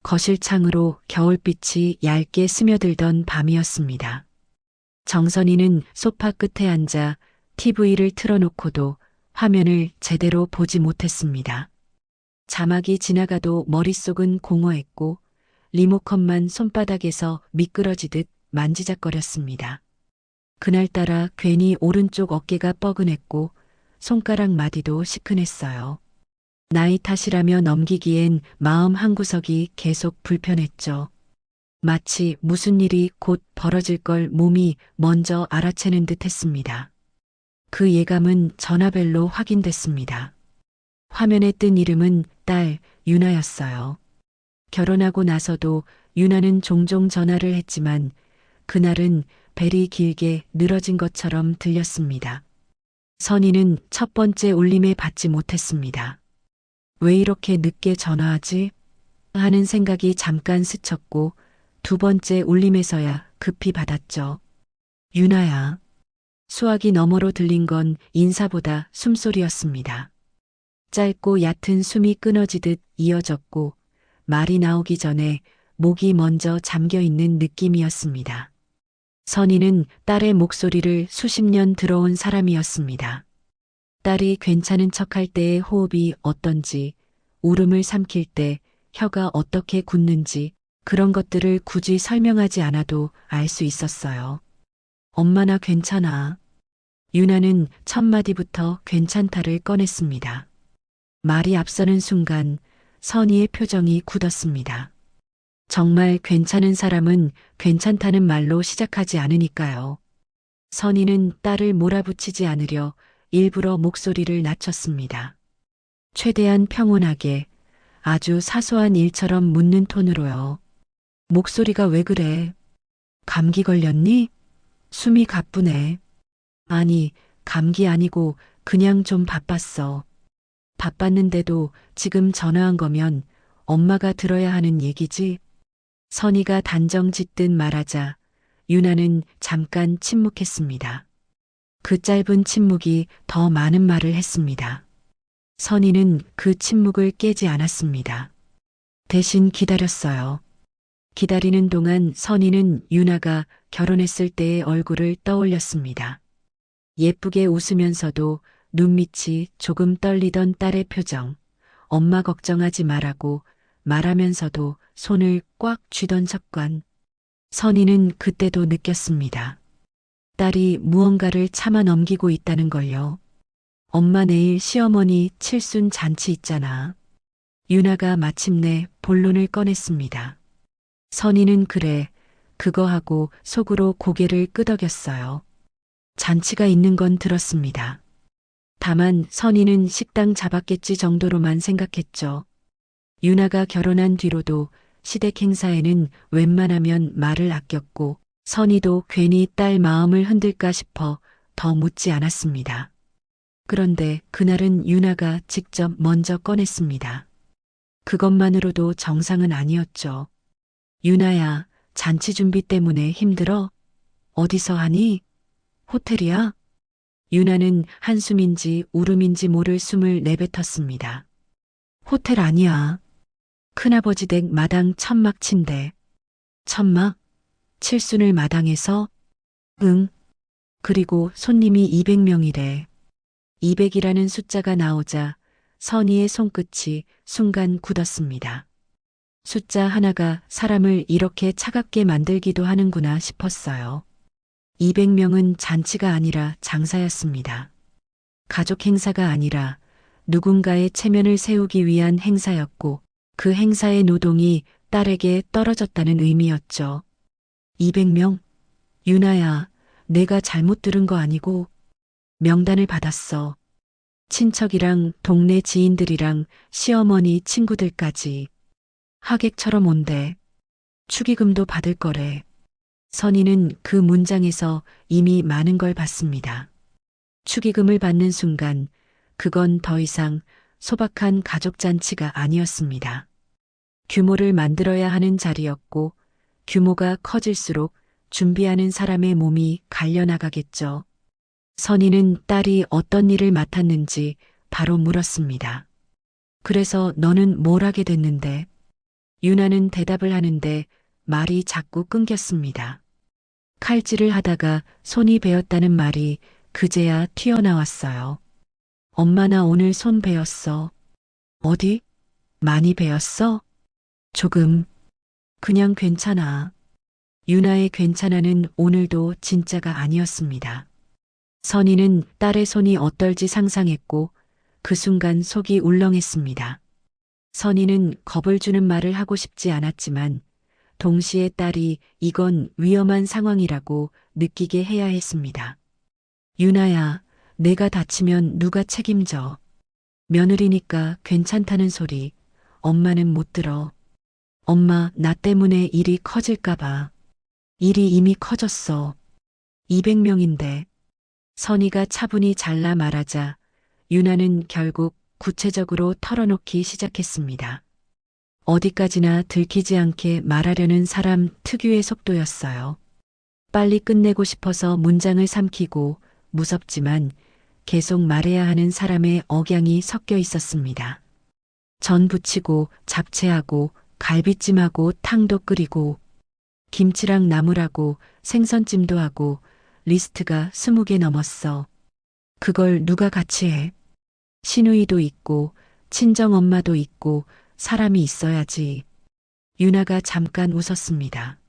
거실 창으로 겨울빛이 얇게 스며들던 밤이었습니다. 정선이는 소파 끝에 앉아 TV를 틀어놓고도 화면을 제대로 보지 못했습니다. 자막이 지나가도 머릿속은 공허했고 리모컨만 손바닥에서 미끄러지듯 만지작거렸습니다. 그날따라 괜히 오른쪽 어깨가 뻐근했고 손가락 마디도 시큰했어요. 나이 탓이라며 넘기기엔 마음 한구석이 계속 불편했죠. 마치 무슨 일이 곧 벌어질 걸 몸이 먼저 알아채는 듯 했습니다. 그 예감은 전화벨로 확인됐습니다. 화면에 뜬 이름은 딸 유나였어요. 결혼하고 나서도 유나는 종종 전화를 했지만 그날은 벨이 길게 늘어진 것처럼 들렸습니다. 선희는 첫 번째 울림에 받지 못했습니다. 왜 이렇게 늦게 전화하지? 하는 생각이 잠깐 스쳤고 두 번째 울림에서야 급히 받았죠. 유나야. 수화기 너머로 들린 건 인사보다 숨소리였습니다. 짧고 얕은 숨이 끊어지듯 이어졌고 말이 나오기 전에 목이 먼저 잠겨있는 느낌이었습니다. 선희는 딸의 목소리를 수십 년 들어온 사람이었습니다. 딸이 괜찮은 척할 때의 호흡이 어떤지, 울음을 삼킬 때 혀가 어떻게 굳는지 그런 것들을 굳이 설명하지 않아도 알 수 있었어요. 엄마 나 괜찮아. 유나는 첫 마디부터 괜찮다를 꺼냈습니다. 말이 앞서는 순간 선희의 표정이 굳었습니다. 정말 괜찮은 사람은 괜찮다는 말로 시작하지 않으니까요. 선희는 딸을 몰아붙이지 않으려 일부러 목소리를 낮췄습니다. 최대한 평온하게 아주 사소한 일처럼 묻는 톤으로요. 목소리가 왜 그래? 감기 걸렸니? 숨이 가쁘네. 아니, 감기 아니고 그냥 좀 바빴어. 바빴는데도 지금 전화한 거면 엄마가 들어야 하는 얘기지? 선희가 단정 짓듯 말하자 유나는 잠깐 침묵했습니다. 그 짧은 침묵이 더 많은 말을 했습니다. 선희는 그 침묵을 깨지 않았습니다. 대신 기다렸어요. 기다리는 동안 선희는 유나가 결혼했을 때의 얼굴을 떠올렸습니다. 예쁘게 웃으면서도 눈밑이 조금 떨리던 딸의 표정, 엄마 걱정하지 말라고 말하면서도 손을 꽉 쥐던 습관. 선희는 그때도 느꼈습니다. 딸이 무언가를 참아 넘기고 있다는 걸요. 엄마 내일 시어머니 칠순 잔치 있잖아. 유나가 마침내 본론을 꺼냈습니다. 선희는 그래, 그거 하고 속으로 고개를 끄덕였어요. 잔치가 있는 건 들었습니다. 다만 선희는 식당 잡았겠지 정도로만 생각했죠. 유나가 결혼한 뒤로도 시댁 행사에는 웬만하면 말을 아꼈고 선희도 괜히 딸 마음을 흔들까 싶어 더 묻지 않았습니다. 그런데 그날은 유나가 직접 먼저 꺼냈습니다. 그것만으로도 정상은 아니었죠. 유나야, 잔치 준비 때문에 힘들어? 어디서 하니? 호텔이야? 유나는 한숨인지 울음인지 모를 숨을 내뱉었습니다. 호텔 아니야. 큰아버지 댁 마당 천막 침대. 천막? 칠순을 마당에서? 응. 그리고 손님이 200명이래. 200이라는 숫자가 나오자 선희의 손끝이 순간 굳었습니다. 숫자 하나가 사람을 이렇게 차갑게 만들기도 하는구나 싶었어요. 200명은 잔치가 아니라 장사였습니다. 가족 행사가 아니라 누군가의 체면을 세우기 위한 행사였고 그 행사의 노동이 딸에게 떨어졌다는 의미였죠. 200명? 유나야, 내가 잘못 들은 거 아니고 명단을 받았어. 친척이랑 동네 지인들이랑 시어머니 친구들까지. 하객처럼 온대. 축의금도 받을 거래. 선희는 그 문장에서 이미 많은 걸 봤습니다. 축의금을 받는 순간 그건 더 이상 소박한 가족잔치가 아니었습니다. 규모를 만들어야 하는 자리였고 규모가 커질수록 준비하는 사람의 몸이 갈려나가겠죠. 선희는 딸이 어떤 일을 맡았는지 바로 물었습니다. 그래서 너는 뭘 하게 됐는데? 유나는 대답을 하는데 말이 자꾸 끊겼습니다. 칼질을 하다가 손이 베었다는 말이 그제야 튀어나왔어요. 엄마 나 오늘 손 베었어. 어디? 많이 베었어? 조금. 그냥 괜찮아. 유나의 괜찮아는 오늘도 진짜가 아니었습니다. 선희는 딸의 손이 어떨지 상상했고 그 순간 속이 울렁했습니다. 선희는 겁을 주는 말을 하고 싶지 않았지만 동시에 딸이 이건 위험한 상황이라고 느끼게 해야 했습니다. 유나야, 내가 다치면 누가 책임져? 며느리니까 괜찮다는 소리 엄마는 못 들어. 엄마, 나 때문에 일이 커질까봐. 일이 이미 커졌어. 200명인데. 선희가 차분히 잘라 말하자 유나는 결국 구체적으로 털어놓기 시작했습니다. 어디까지나 들키지 않게 말하려는 사람 특유의 속도였어요. 빨리 끝내고 싶어서 문장을 삼키고 무섭지만 계속 말해야 하는 사람의 억양이 섞여 있었습니다. 전 부치고 잡채하고 갈비찜하고 탕도 끓이고 김치랑 나물하고 생선찜도 하고 리스트가 20개 넘었어. 그걸 누가 같이 해? 시누이도 있고 친정엄마도 있고 사람이 있어야지. 유나가 잠깐 웃었습니다.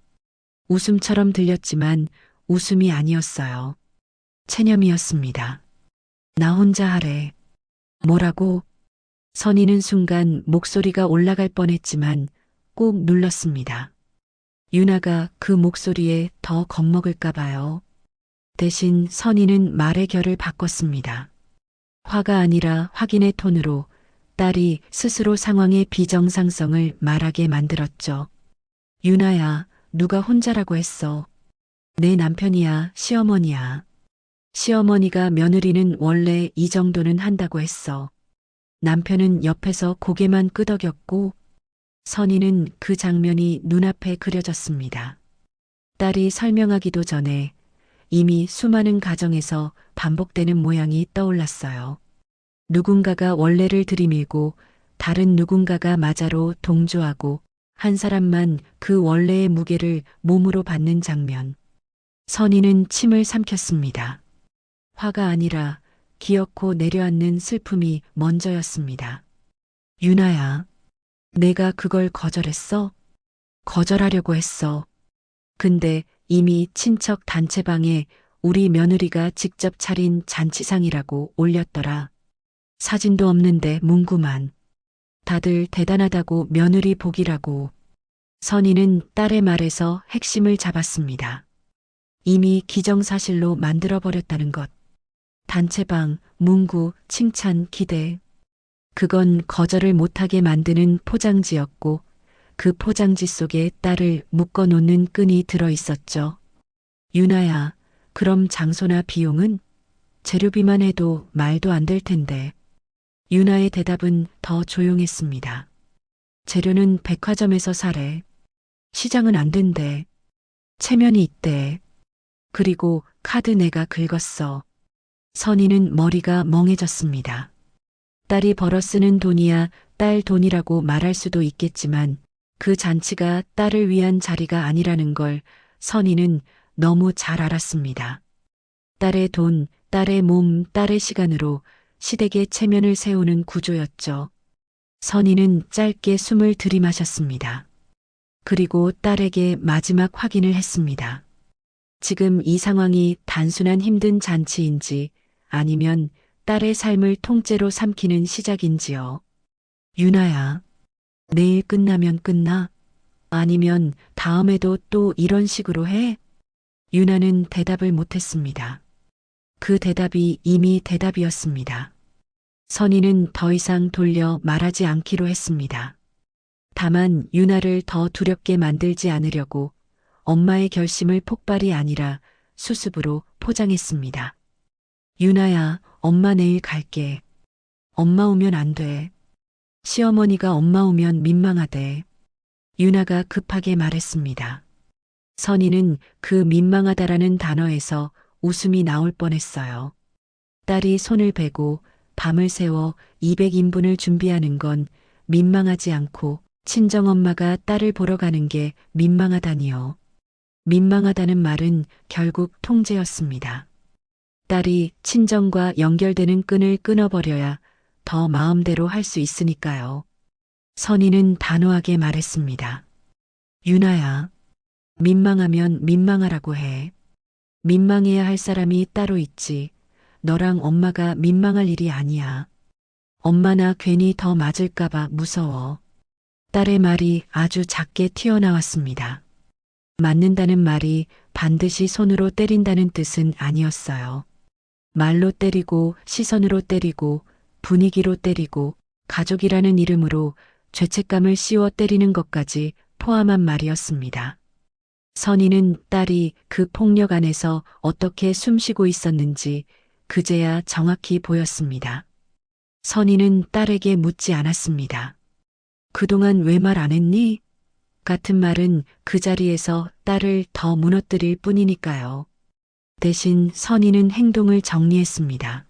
웃음처럼 들렸지만 웃음이 아니었어요. 체념이었습니다. 나 혼자 하래. 뭐라고? 선희는 순간 목소리가 올라갈 뻔했지만 꼭 눌렀습니다. 유나가 그 목소리에 더 겁먹을까 봐요. 대신 선희는 말의 결을 바꿨습니다. 화가 아니라 확인의 톤으로 딸이 스스로 상황의 비정상성을 말하게 만들었죠. 유나야, 누가 혼자라고 했어. 내 남편이야, 시어머니야. 시어머니가 며느리는 원래 이 정도는 한다고 했어. 남편은 옆에서 고개만 끄덕였고 선희는 그 장면이 눈앞에 그려졌습니다. 딸이 설명하기도 전에 이미 수많은 가정에서 반복되는 모양이 떠올랐어요. 누군가가 원래를 들이밀고 다른 누군가가 마자로 동조하고 한 사람만 그 원래의 무게를 몸으로 받는 장면. 선희는 침을 삼켰습니다. 화가 아니라 기어코 내려앉는 슬픔이 먼저였습니다. 유나야, 내가 그걸 거절했어? 거절하려고 했어. 근데 이미 친척 단체방에 우리 며느리가 직접 차린 잔치상이라고 올렸더라. 사진도 없는데 문구만. 다들 대단하다고 며느리 복이라고. 선희는 딸의 말에서 핵심을 잡았습니다. 이미 기정사실로 만들어버렸다는 것. 단체방, 문구, 칭찬, 기대. 그건 거절을 못하게 만드는 포장지였고 그 포장지 속에 딸을 묶어놓는 끈이 들어있었죠. 유나야, 그럼 장소나 비용은? 재료비만 해도 말도 안 될 텐데. 유나의 대답은 더 조용했습니다. 재료는 백화점에서 사래. 시장은 안 된대. 체면이 있대. 그리고 카드 내가 긁었어. 선희는 머리가 멍해졌습니다. 딸이 벌어 쓰는 돈이야 딸 돈이라고 말할 수도 있겠지만 그 잔치가 딸을 위한 자리가 아니라는 걸 선희는 너무 잘 알았습니다. 딸의 돈, 딸의 몸, 딸의 시간으로 시댁의 체면을 세우는 구조였죠. 선희는 짧게 숨을 들이마셨습니다. 그리고 딸에게 마지막 확인을 했습니다. 지금 이 상황이 단순한 힘든 잔치인지 아니면 딸의 삶을 통째로 삼키는 시작인지요. 유나야, 내일 끝나면 끝나? 아니면 다음에도 또 이런 식으로 해? 유나는 대답을 못했습니다. 그 대답이 이미 대답이었습니다. 선희는 더 이상 돌려 말하지 않기로 했습니다. 다만 유나를 더 두렵게 만들지 않으려고 엄마의 결심을 폭발이 아니라 수습으로 포장했습니다. 유나야, 엄마 내일 갈게. 엄마 오면 안 돼. 시어머니가 엄마 오면 민망하대. 유나가 급하게 말했습니다. 선희는 그 민망하다라는 단어에서 웃음이 나올 뻔했어요. 딸이 손을 베고 밤을 새워 200인분을 준비하는 건 민망하지 않고 친정엄마가 딸을 보러 가는 게 민망하다니요. 민망하다는 말은 결국 통제였습니다. 딸이 친정과 연결되는 끈을 끊어버려야 더 마음대로 할 수 있으니까요. 선희는 단호하게 말했습니다. 유나야, 민망하면 민망하라고 해. 민망해야 할 사람이 따로 있지. 너랑 엄마가 민망할 일이 아니야. 엄마나 괜히 더 맞을까봐 무서워. 딸의 말이 아주 작게 튀어나왔습니다. 맞는다는 말이 반드시 손으로 때린다는 뜻은 아니었어요. 말로 때리고 시선으로 때리고 분위기로 때리고 가족이라는 이름으로 죄책감을 씌워 때리는 것까지 포함한 말이었습니다. 선희는 딸이 그 폭력 안에서 어떻게 숨쉬고 있었는지 그제야 정확히 보였습니다. 선희는 딸에게 묻지 않았습니다. 그동안 왜 말 안 했니? 같은 말은 그 자리에서 딸을 더 무너뜨릴 뿐이니까요. 대신 선희는 행동을 정리했습니다.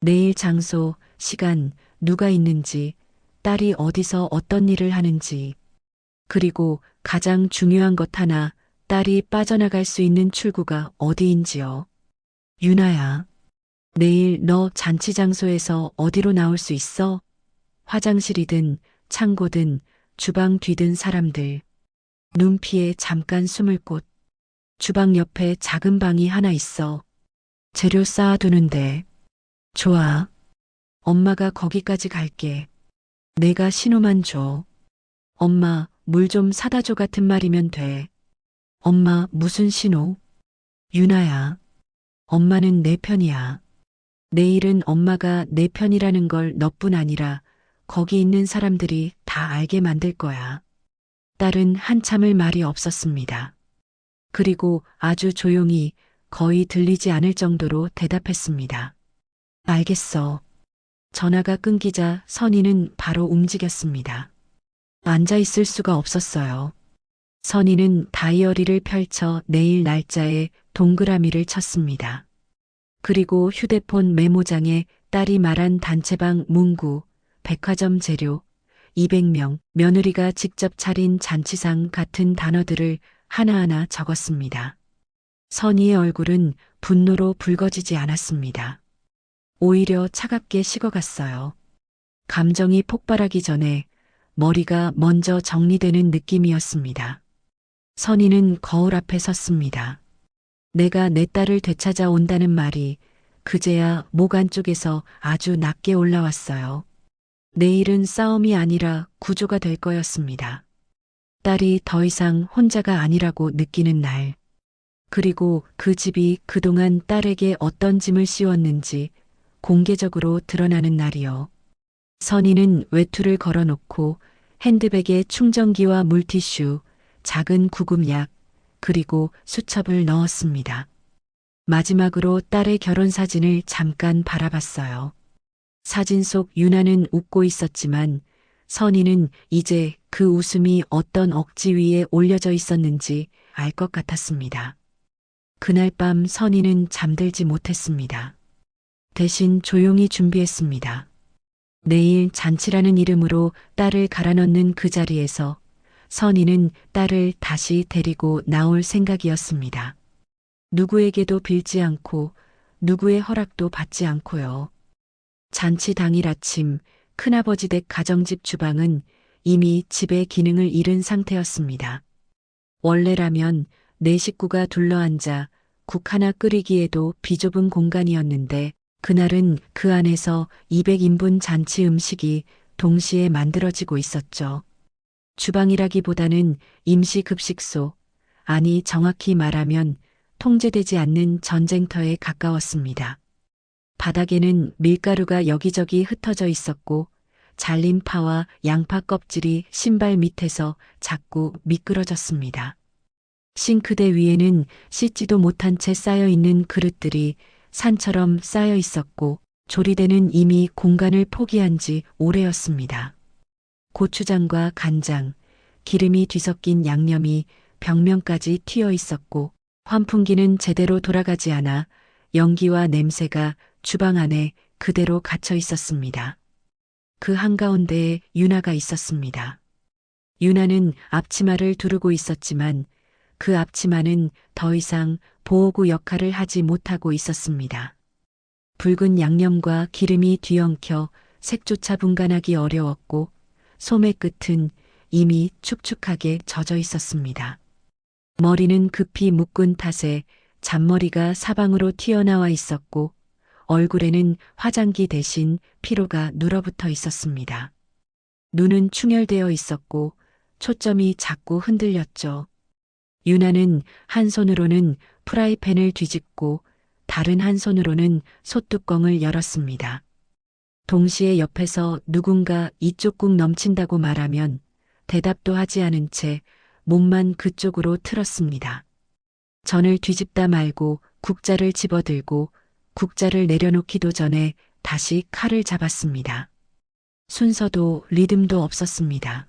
내일 장소, 시간, 누가 있는지, 딸이 어디서 어떤 일을 하는지, 그리고 가장 중요한 것 하나, 딸이 빠져나갈 수 있는 출구가 어디인지요. 유나야, 내일 너 잔치 장소에서 어디로 나올 수 있어? 화장실이든 창고든 주방 뒤든 사람들. 눈 피해 잠깐 숨을 곳. 주방 옆에 작은 방이 하나 있어. 재료 쌓아두는데. 좋아. 엄마가 거기까지 갈게. 내가 신호만 줘. 엄마, 물 좀 사다 줘 같은 말이면 돼. 엄마, 무슨 신호? 유나야. 엄마는 내 편이야. 내일은 엄마가 내 편이라는 걸 너뿐 아니라 거기 있는 사람들이 다 알게 만들 거야. 딸은 한참을 말이 없었습니다. 그리고 아주 조용히 거의 들리지 않을 정도로 대답했습니다. 알겠어. 전화가 끊기자 선희는 바로 움직였습니다. 앉아 있을 수가 없었어요. 선희는 다이어리를 펼쳐 내일 날짜에 동그라미를 쳤습니다. 그리고 휴대폰 메모장에 딸이 말한 단체방 문구, 백화점 재료, 200명, 며느리가 직접 차린 잔치상 같은 단어들을 하나하나 적었습니다. 선희의 얼굴은 분노로 붉어지지 않았습니다. 오히려 차갑게 식어갔어요. 감정이 폭발하기 전에 머리가 먼저 정리되는 느낌이었습니다. 선희는 거울 앞에 섰습니다. 내가 내 딸을 되찾아 온다는 말이 그제야 목 안쪽에서 아주 낮게 올라왔어요. 내일은 싸움이 아니라 구조가 될 거였습니다. 딸이 더 이상 혼자가 아니라고 느끼는 날. 그리고 그 집이 그동안 딸에게 어떤 짐을 씌웠는지 공개적으로 드러나는 날이요. 선희는 외투를 걸어놓고 핸드백에 충전기와 물티슈, 작은 구급약, 그리고 수첩을 넣었습니다. 마지막으로 딸의 결혼 사진을 잠깐 바라봤어요. 사진 속 유나는 웃고 있었지만 선희는 이제 그 웃음이 어떤 억지 위에 올려져 있었는지 알 것 같았습니다. 그날 밤 선희는 잠들지 못했습니다. 대신 조용히 준비했습니다. 내일 잔치라는 이름으로 딸을 갈아넣는 그 자리에서 선희는 딸을 다시 데리고 나올 생각이었습니다. 누구에게도 빌지 않고 누구의 허락도 받지 않고요. 잔치 당일 아침 큰아버지 댁 가정집 주방은 이미 집의 기능을 잃은 상태였습니다. 원래라면 네 식구가 둘러앉아 국 하나 끓이기에도 비좁은 공간이었는데 그날은 그 안에서 200인분 잔치 음식이 동시에 만들어지고 있었죠. 주방이라기보다는 임시급식소, 아니 정확히 말하면 통제되지 않는 전쟁터에 가까웠습니다. 바닥에는 밀가루가 여기저기 흩어져 있었고 잘린 파와 양파 껍질이 신발 밑에서 자꾸 미끄러졌습니다. 싱크대 위에는 씻지도 못한 채 쌓여 있는 그릇들이 산처럼 쌓여 있었고 조리대는 이미 공간을 포기한 지 오래였습니다. 고추장과 간장, 기름이 뒤섞인 양념이 벽면까지 튀어 있었고 환풍기는 제대로 돌아가지 않아 연기와 냄새가 주방 안에 그대로 갇혀 있었습니다. 그 한가운데에 유나가 있었습니다. 유나는 앞치마를 두르고 있었지만 그 앞치마는 더 이상 보호구 역할을 하지 못하고 있었습니다. 붉은 양념과 기름이 뒤엉켜 색조차 분간하기 어려웠고 소매 끝은 이미 축축하게 젖어 있었습니다. 머리는 급히 묶은 탓에 잔머리가 사방으로 튀어나와 있었고 얼굴에는 화장기 대신 피로가 눌어붙어 있었습니다. 눈은 충혈되어 있었고 초점이 자꾸 흔들렸죠. 유나는 한 손으로는 프라이팬을 뒤집고 다른 한 손으로는 솥뚜껑을 열었습니다. 동시에 옆에서 누군가 이쪽 국 넘친다고 말하면 대답도 하지 않은 채 몸만 그쪽으로 틀었습니다. 전을 뒤집다 말고 국자를 집어들고 국자를 내려놓기도 전에 다시 칼을 잡았습니다. 순서도 리듬도 없었습니다.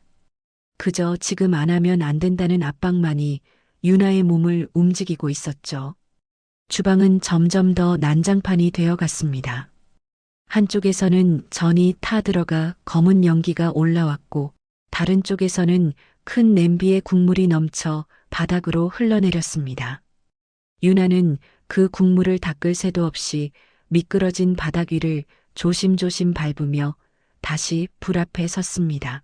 그저 지금 안 하면 안 된다는 압박만이 유나의 몸을 움직이고 있었죠. 주방은 점점 더 난장판이 되어갔습니다. 한쪽에서는 전이 타들어가 검은 연기가 올라왔고 다른 쪽에서는 큰 냄비에 국물이 넘쳐 바닥으로 흘러내렸습니다. 유나는 그 국물을 닦을 새도 없이 미끄러진 바닥 위를 조심조심 밟으며 다시 불 앞에 섰습니다.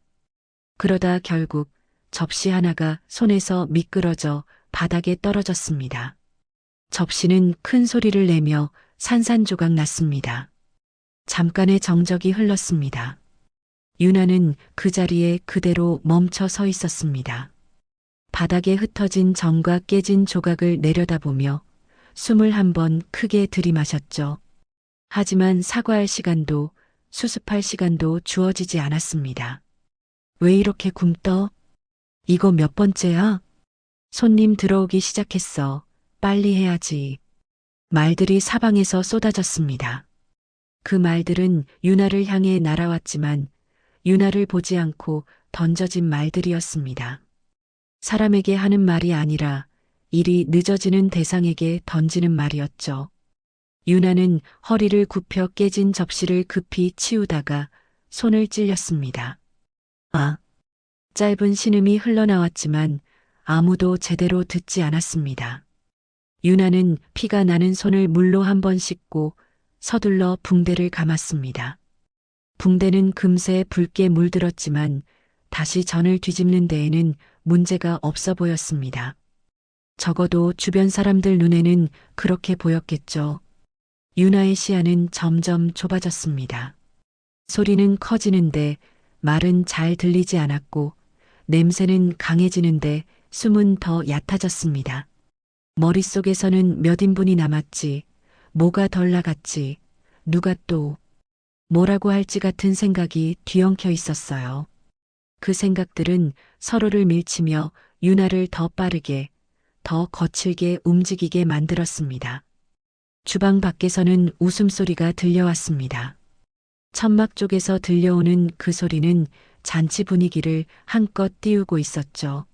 그러다 결국 접시 하나가 손에서 미끄러져 바닥에 떨어졌습니다. 접시는 큰 소리를 내며 산산조각 났습니다. 잠깐의 정적이 흘렀습니다. 유나는 그 자리에 그대로 멈춰 서 있었습니다. 바닥에 흩어진 전과 깨진 조각을 내려다보며 숨을 한 번 크게 들이마셨죠. 하지만 사과할 시간도 수습할 시간도 주어지지 않았습니다. 왜 이렇게 굼떠? 이거 몇 번째야? 손님 들어오기 시작했어. 빨리 해야지. 말들이 사방에서 쏟아졌습니다. 그 말들은 유나를 향해 날아왔지만 유나를 보지 않고 던져진 말들이었습니다. 사람에게 하는 말이 아니라 일이 늦어지는 대상에게 던지는 말이었죠. 유나는 허리를 굽혀 깨진 접시를 급히 치우다가 손을 찔렸습니다. 아! 짧은 신음이 흘러나왔지만 아무도 제대로 듣지 않았습니다. 유나는 피가 나는 손을 물로 한 번 씻고 서둘러 붕대를 감았습니다. 붕대는 금세 붉게 물들었지만 다시 전을 뒤집는 데에는 문제가 없어 보였습니다. 적어도 주변 사람들 눈에는 그렇게 보였겠죠. 유나의 시야는 점점 좁아졌습니다. 소리는 커지는데 말은 잘 들리지 않았고 냄새는 강해지는데 숨은 더 얕아졌습니다. 머릿속에서는 몇 인분이 남았지, 뭐가 덜 나갔지, 누가 또 뭐라고 할지 같은 생각이 뒤엉켜 있었어요. 그 생각들은 서로를 밀치며 유나를 더 빠르게, 더 거칠게 움직이게 만들었습니다. 주방 밖에서는 웃음소리가 들려왔습니다. 천막 쪽에서 들려오는 그 소리는 잔치 분위기를 한껏 띄우고 있었죠.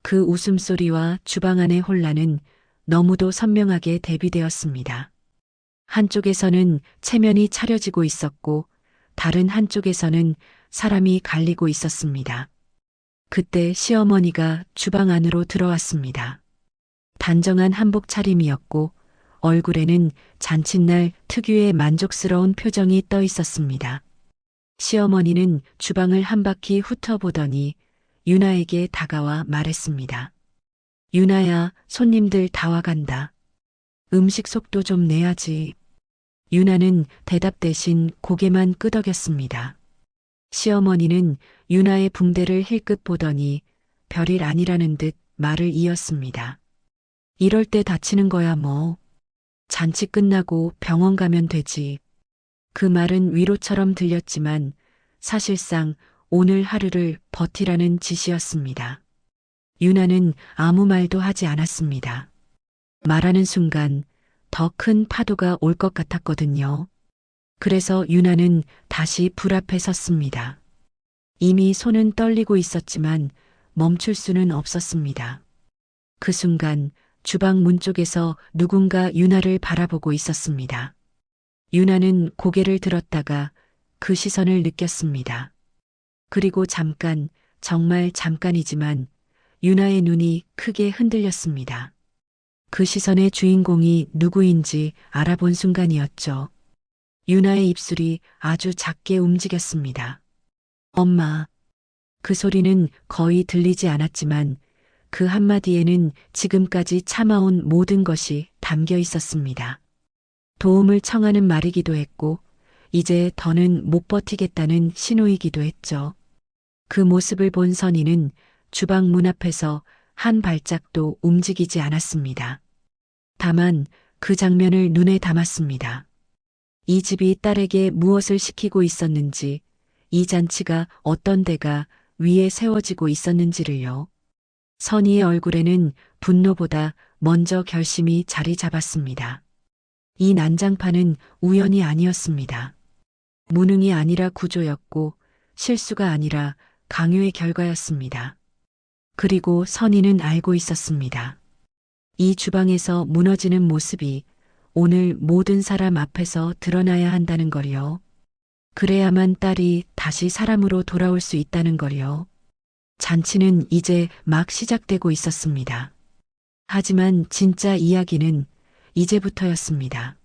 그 웃음소리와 주방 안의 혼란은 너무도 선명하게 대비되었습니다. 한쪽에서는 체면이 차려지고 있었고 다른 한쪽에서는 사람이 갈리고 있었습니다. 그때 시어머니가 주방 안으로 들어왔습니다. 단정한 한복 차림이었고 얼굴에는 잔칫날 특유의 만족스러운 표정이 떠 있었습니다. 시어머니는 주방을 한 바퀴 훑어보더니 유나에게 다가와 말했습니다. 유나야, 손님들 다 와간다. 음식 속도 좀 내야지. 유나는 대답 대신 고개만 끄덕였습니다. 시어머니는 유나의 붕대를 힐끗 보더니 별일 아니라는 듯 말을 이었습니다. 이럴 때 다치는 거야 뭐. 잔치 끝나고 병원 가면 되지. 그 말은 위로처럼 들렸지만 사실상 오늘 하루를 버티라는 짓이었습니다. 유나는 아무 말도 하지 않았습니다. 말하는 순간 더 큰 파도가 올 것 같았거든요. 그래서 유나는 다시 불 앞에 섰습니다. 이미 손은 떨리고 있었지만 멈출 수는 없었습니다. 그 순간 주방 문 쪽에서 누군가 유나를 바라보고 있었습니다. 유나는 고개를 들었다가 그 시선을 느꼈습니다. 그리고 잠깐 정말 잠깐이지만 유나의 눈이 크게 흔들렸습니다. 그 시선의 주인공이 누구인지 알아본 순간이었죠. 유나의 입술이 아주 작게 움직였습니다. 엄마. 그 소리는 거의 들리지 않았지만 그 한마디에는 지금까지 참아온 모든 것이 담겨 있었습니다. 도움을 청하는 말이기도 했고, 이제 더는 못 버티겠다는 신호이기도 했죠. 그 모습을 본 선희는 주방 문 앞에서 한 발짝도 움직이지 않았습니다. 다만 그 장면을 눈에 담았습니다. 이 집이 딸에게 무엇을 시키고 있었는지, 이 잔치가 어떤 데가 위에 세워지고 있었는지를요. 선희의 얼굴에는 분노보다 먼저 결심이 자리 잡았습니다. 이 난장판은 우연이 아니었습니다. 무능이 아니라 구조였고 실수가 아니라 강요의 결과였습니다. 그리고 선희는 알고 있었습니다. 이 주방에서 무너지는 모습이 오늘 모든 사람 앞에서 드러나야 한다는 걸요. 그래야만 딸이 다시 사람으로 돌아올 수 있다는 걸요. 잔치는 이제 막 시작되고 있었습니다. 하지만 진짜 이야기는 이제부터였습니다.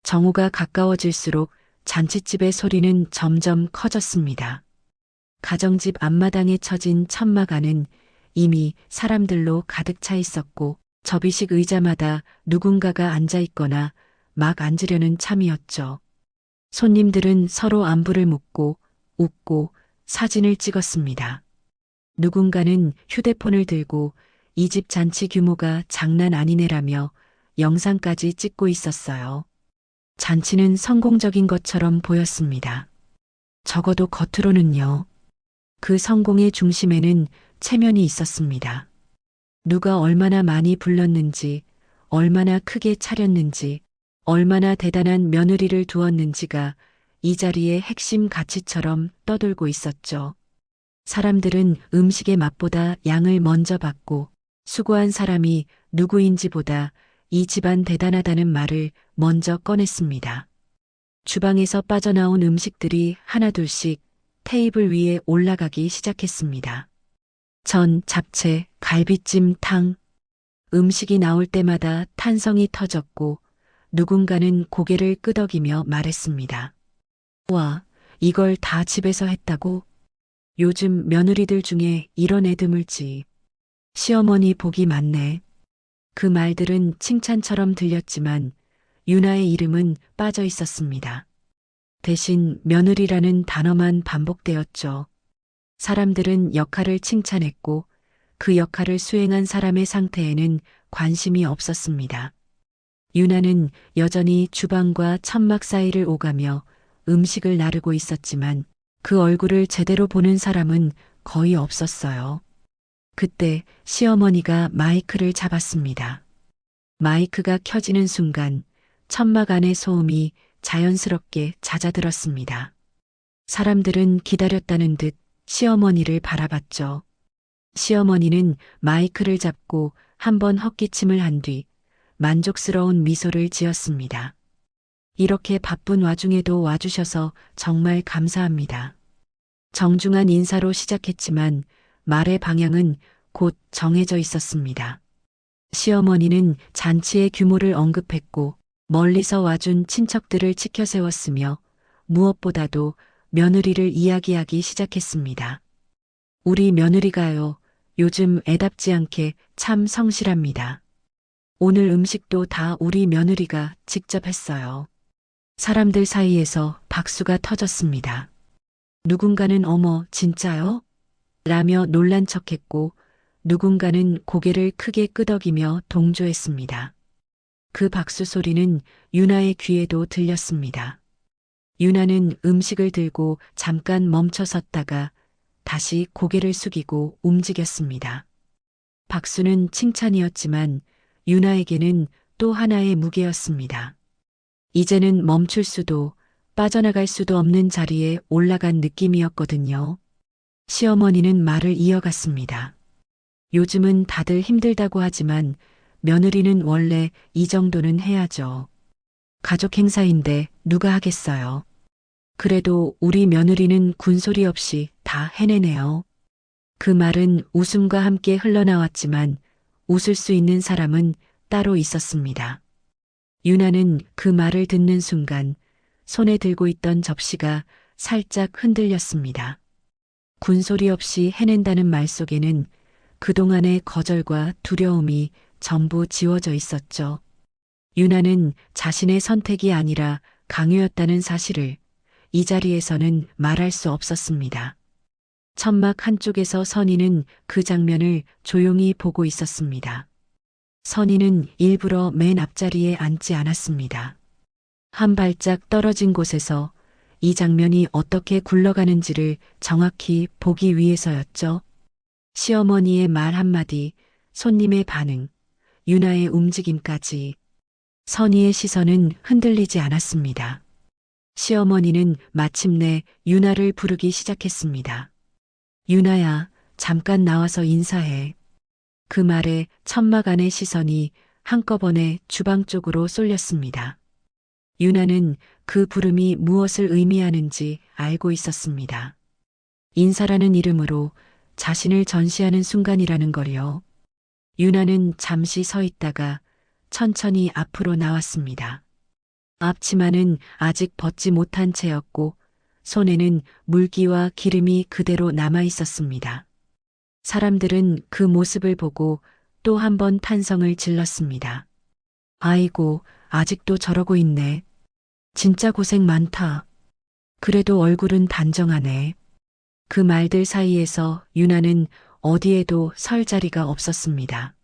정오가 가까워질수록 잔칫집의 소리는 점점 커졌습니다. 가정집 앞마당에 쳐진 천막 안은 이미 사람들로 가득 차 있었고 접이식 의자마다 누군가가 앉아 있거나 막 앉으려는 참이었죠. 손님들은 서로 안부를 묻고 웃고 사진을 찍었습니다. 누군가는 휴대폰을 들고 이 집 잔치 규모가 장난 아니네라며 영상까지 찍고 있었어요. 잔치는 성공적인 것처럼 보였습니다. 적어도 겉으로는요. 그 성공의 중심에는 체면이 있었습니다. 누가 얼마나 많이 불렀는지, 얼마나 크게 차렸는지, 얼마나 대단한 며느리를 두었는지가 이 자리의 핵심 가치처럼 떠돌고 있었죠. 사람들은 음식의 맛보다 양을 먼저 받고 수고한 사람이 누구인지보다 이 집안 대단하다는 말을 먼저 꺼냈습니다. 주방에서 빠져나온 음식들이 하나둘씩 테이블 위에 올라가기 시작했습니다. 전, 잡채, 갈비찜, 탕. 음식이 나올 때마다 탄성이 터졌고 누군가는 고개를 끄덕이며 말했습니다. 와, 이걸 다 집에서 했다고? 요즘 며느리들 중에 이런 애 드물지. 시어머니 복이 많네. 그 말들은 칭찬처럼 들렸지만 유나의 이름은 빠져 있었습니다. 대신 며느리라는 단어만 반복되었죠. 사람들은 역할을 칭찬했고 그 역할을 수행한 사람의 상태에는 관심이 없었습니다. 유나는 여전히 주방과 천막 사이를 오가며 음식을 나르고 있었지만 그 얼굴을 제대로 보는 사람은 거의 없었어요. 그때 시어머니가 마이크를 잡았습니다. 마이크가 켜지는 순간 천막 안의 소음이 자연스럽게 잦아들었습니다. 사람들은 기다렸다는 듯 시어머니를 바라봤죠. 시어머니는 마이크를 잡고 한번 헛기침을 한 뒤 만족스러운 미소를 지었습니다. 이렇게 바쁜 와중에도 와주셔서 정말 감사합니다. 정중한 인사로 시작했지만 말의 방향은 곧 정해져 있었습니다. 시어머니는 잔치의 규모를 언급했고 멀리서 와준 친척들을 치켜세웠으며 무엇보다도 며느리를 이야기하기 시작했습니다. 우리 며느리가요, 요즘 애답지 않게 참 성실합니다. 오늘 음식도 다 우리 며느리가 직접 했어요. 사람들 사이에서 박수가 터졌습니다. 누군가는 어머, 진짜요? 라며 놀란 척했고 누군가는 고개를 크게 끄덕이며 동조했습니다. 그 박수 소리는 유나의 귀에도 들렸습니다. 유나는 음식을 들고 잠깐 멈춰 섰다가 다시 고개를 숙이고 움직였습니다. 박수는 칭찬이었지만 유나에게는 또 하나의 무게였습니다. 이제는 멈출 수도 빠져나갈 수도 없는 자리에 올라간 느낌이었거든요. 시어머니는 말을 이어갔습니다. 요즘은 다들 힘들다고 하지만 며느리는 원래 이 정도는 해야죠. 가족 행사인데 누가 하겠어요. 그래도 우리 며느리는 군소리 없이 다 해내네요. 그 말은 웃음과 함께 흘러나왔지만 웃을 수 있는 사람은 따로 있었습니다. 유나는 그 말을 듣는 순간 손에 들고 있던 접시가 살짝 흔들렸습니다. 군소리 없이 해낸다는 말 속에는 그동안의 거절과 두려움이 전부 지워져 있었죠. 유나는 자신의 선택이 아니라 강요였다는 사실을 이 자리에서는 말할 수 없었습니다. 천막 한쪽에서 선희는 그 장면을 조용히 보고 있었습니다. 선희는 일부러 맨 앞자리에 앉지 않았습니다. 한 발짝 떨어진 곳에서 이 장면이 어떻게 굴러가는지를 정확히 보기 위해서였죠. 시어머니의 말 한마디, 손님의 반응, 유나의 움직임까지 선희의 시선은 흔들리지 않았습니다. 시어머니는 마침내 유나를 부르기 시작했습니다. 유나야, 잠깐 나와서 인사해. 그 말에 천막 안의 시선이 한꺼번에 주방 쪽으로 쏠렸습니다. 유나는 그 부름이 무엇을 의미하는지 알고 있었습니다. 인사라는 이름으로 자신을 전시하는 순간이라는 걸요. 유나는 잠시 서 있다가 천천히 앞으로 나왔습니다. 앞치마는 아직 벗지 못한 채였고 손에는 물기와 기름이 그대로 남아 있었습니다. 사람들은 그 모습을 보고 또 한 번 탄성을 질렀습니다. 아이고, 아직도 저러고 있네. 진짜 고생 많다. 그래도 얼굴은 단정하네. 그 말들 사이에서 유나는 어디에도 설 자리가 없었습니다.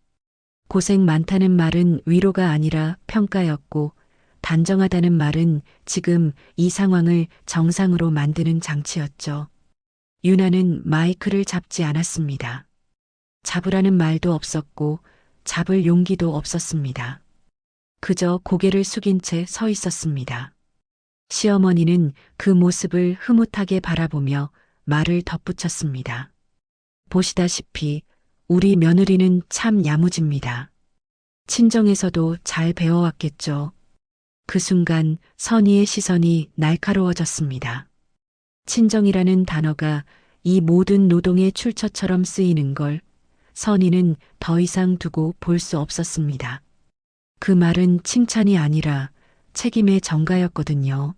고생 많다는 말은 위로가 아니라 평가였고, 단정하다는 말은 지금 이 상황을 정상으로 만드는 장치였죠. 유나는 마이크를 잡지 않았습니다. 잡으라는 말도 없었고 잡을 용기도 없었습니다. 그저 고개를 숙인 채 서 있었습니다. 시어머니는 그 모습을 흐뭇하게 바라보며 말을 덧붙였습니다. 보시다시피 우리 며느리는 참 야무집니다. 친정에서도 잘 배워왔겠죠. 그 순간 선희의 시선이 날카로워졌습니다. 친정이라는 단어가 이 모든 노동의 출처처럼 쓰이는 걸 선희는 더 이상 두고 볼 수 없었습니다. 그 말은 칭찬이 아니라 책임의 전가였거든요.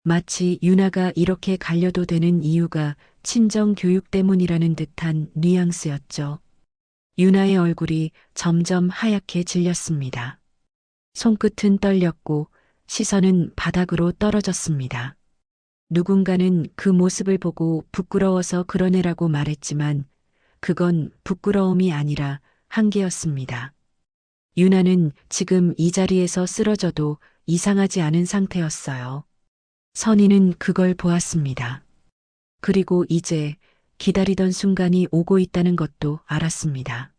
마치 유나가 이렇게 갈려도 되는 이유가 친정 교육 때문이라는 듯한 뉘앙스였죠. 유나의 얼굴이 점점 하얗게 질렸습니다. 손끝은 떨렸고 시선은 바닥으로 떨어졌습니다. 누군가는 그 모습을 보고 부끄러워서 그러네라고 말했지만 그건 부끄러움이 아니라 한계였습니다. 유나는 지금 이 자리에서 쓰러져도 이상하지 않은 상태였어요. 선희는 그걸 보았습니다. 그리고 이제 기다리던 순간이 오고 있다는 것도 알았습니다.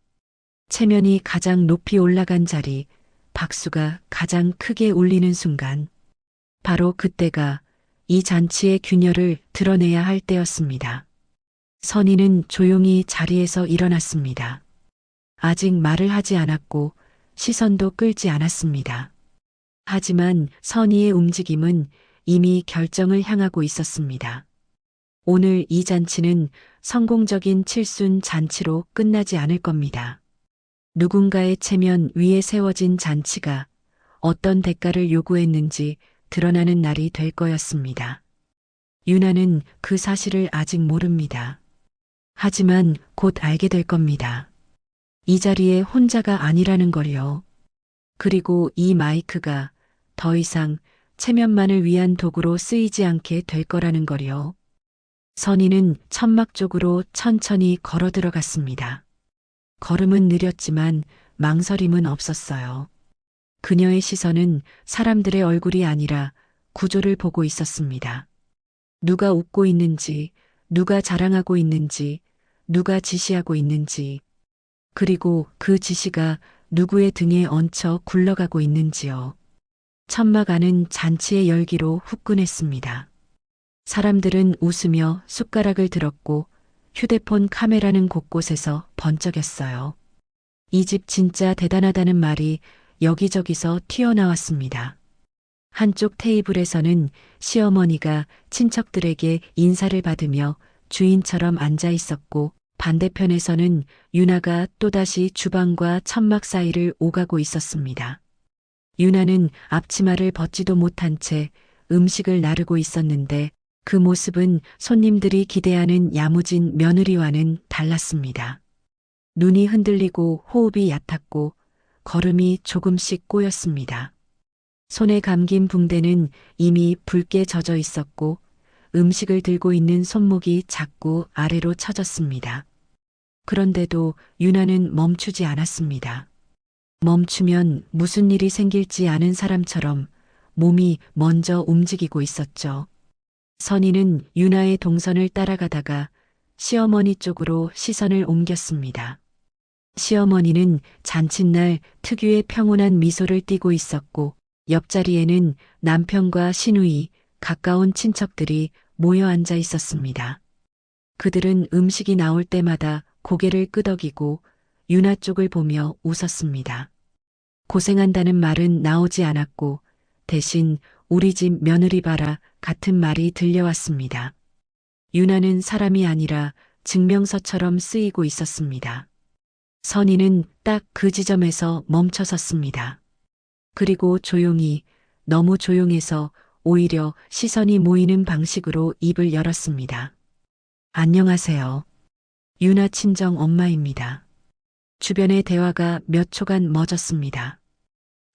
체면이 가장 높이 올라간 자리, 박수가 가장 크게 울리는 순간, 바로 그때가 이 잔치의 균열을 드러내야 할 때였습니다. 선희는 조용히 자리에서 일어났습니다. 아직 말을 하지 않았고 시선도 끌지 않았습니다. 하지만 선희의 움직임은 이미 결정을 향하고 있었습니다. 오늘 이 잔치는 성공적인 칠순 잔치로 끝나지 않을 겁니다. 누군가의 체면 위에 세워진 잔치가 어떤 대가를 요구했는지 드러나는 날이 될 거였습니다. 유나는 그 사실을 아직 모릅니다. 하지만 곧 알게 될 겁니다. 이 자리에 혼자가 아니라는 걸요. 그리고 이 마이크가 더 이상 체면만을 위한 도구로 쓰이지 않게 될 거라는 걸요. 선희는 천막 쪽으로 천천히 걸어 들어갔습니다. 걸음은 느렸지만 망설임은 없었어요. 그녀의 시선은 사람들의 얼굴이 아니라 구조를 보고 있었습니다. 누가 웃고 있는지, 누가 자랑하고 있는지, 누가 지시하고 있는지, 그리고 그 지시가 누구의 등에 얹혀 굴러가고 있는지요. 천막 안은 잔치의 열기로 후끈했습니다. 사람들은 웃으며 숟가락을 들었고 휴대폰 카메라는 곳곳에서 번쩍였어요. 이 집 진짜 대단하다는 말이 여기저기서 튀어나왔습니다. 한쪽 테이블에서는 시어머니가 친척들에게 인사를 받으며 주인처럼 앉아 있었고 반대편에서는 유나가 또다시 주방과 천막 사이를 오가고 있었습니다. 유나는 앞치마를 벗지도 못한 채 음식을 나르고 있었는데 그 모습은 손님들이 기대하는 야무진 며느리와는 달랐습니다. 눈이 흔들리고 호흡이 얕았고 걸음이 조금씩 꼬였습니다. 손에 감긴 붕대는 이미 붉게 젖어 있었고 음식을 들고 있는 손목이 자꾸 아래로 처졌습니다. 그런데도 유나는 멈추지 않았습니다. 멈추면 무슨 일이 생길지 아는 사람처럼 몸이 먼저 움직이고 있었죠. 선희는 유나의 동선을 따라가다가 시어머니 쪽으로 시선을 옮겼습니다. 시어머니는 잔칫날 특유의 평온한 미소를 띠고 있었고 옆자리에는 남편과 시누이, 가까운 친척들이 모여 앉아 있었습니다. 그들은 음식이 나올 때마다 고개를 끄덕이고 유나 쪽을 보며 웃었습니다. 고생한다는 말은 나오지 않았고 대신 우리 집 며느리 봐라 같은 말이 들려왔습니다. 유나는 사람이 아니라 증명서처럼 쓰이고 있었습니다. 선희는 딱 그 지점에서 멈춰섰습니다. 그리고 조용히, 너무 조용해서 오히려 시선이 모이는 방식으로 입을 열었습니다. 안녕하세요. 유나 친정 엄마입니다. 주변의 대화가 몇 초간 멎었습니다.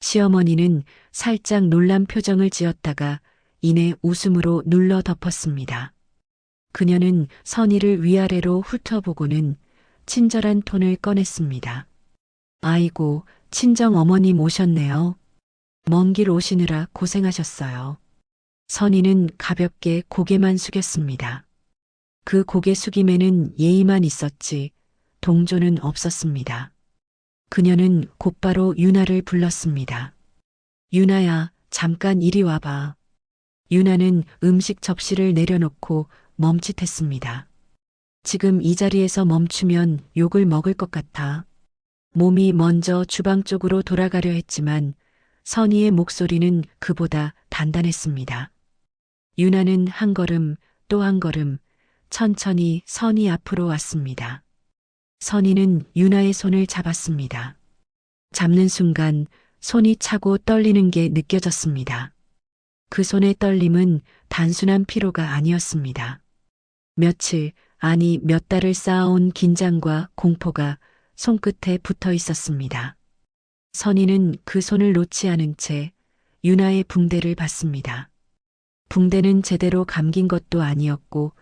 시어머니는 살짝 놀란 표정을 지었다가 이내 웃음으로 눌러 덮었습니다. 그녀는 선희를 위아래로 훑어보고는 친절한 톤을 꺼냈습니다. 아이고, 친정 어머님 오셨네요. 먼 길 오시느라 고생하셨어요. 선희는 가볍게 고개만 숙였습니다. 그 고개 숙임에는 예의만 있었지 동조는 없었습니다. 그녀는 곧바로 유나를 불렀습니다. 유나야, 잠깐 이리 와봐. 유나는 음식 접시를 내려놓고 멈칫했습니다. 지금 이 자리에서 멈추면 욕을 먹을 것 같아. 몸이 먼저 주방 쪽으로 돌아가려 했지만 선희의 목소리는 그보다 단단했습니다. 유나는 한 걸음 또 한 걸음 천천히 선희 앞으로 왔습니다. 선희는 유나의 손을 잡았습니다. 잡는 순간 손이 차고 떨리는 게 느껴졌습니다. 그 손의 떨림은 단순한 피로가 아니었습니다. 며칠, 아니 몇 달을 쌓아온 긴장과 공포가 손끝에 붙어 있었습니다. 선희는 그 손을 놓지 않은 채 유나의 붕대를 봤습니다. 붕대는 제대로 감긴 것도 아니었고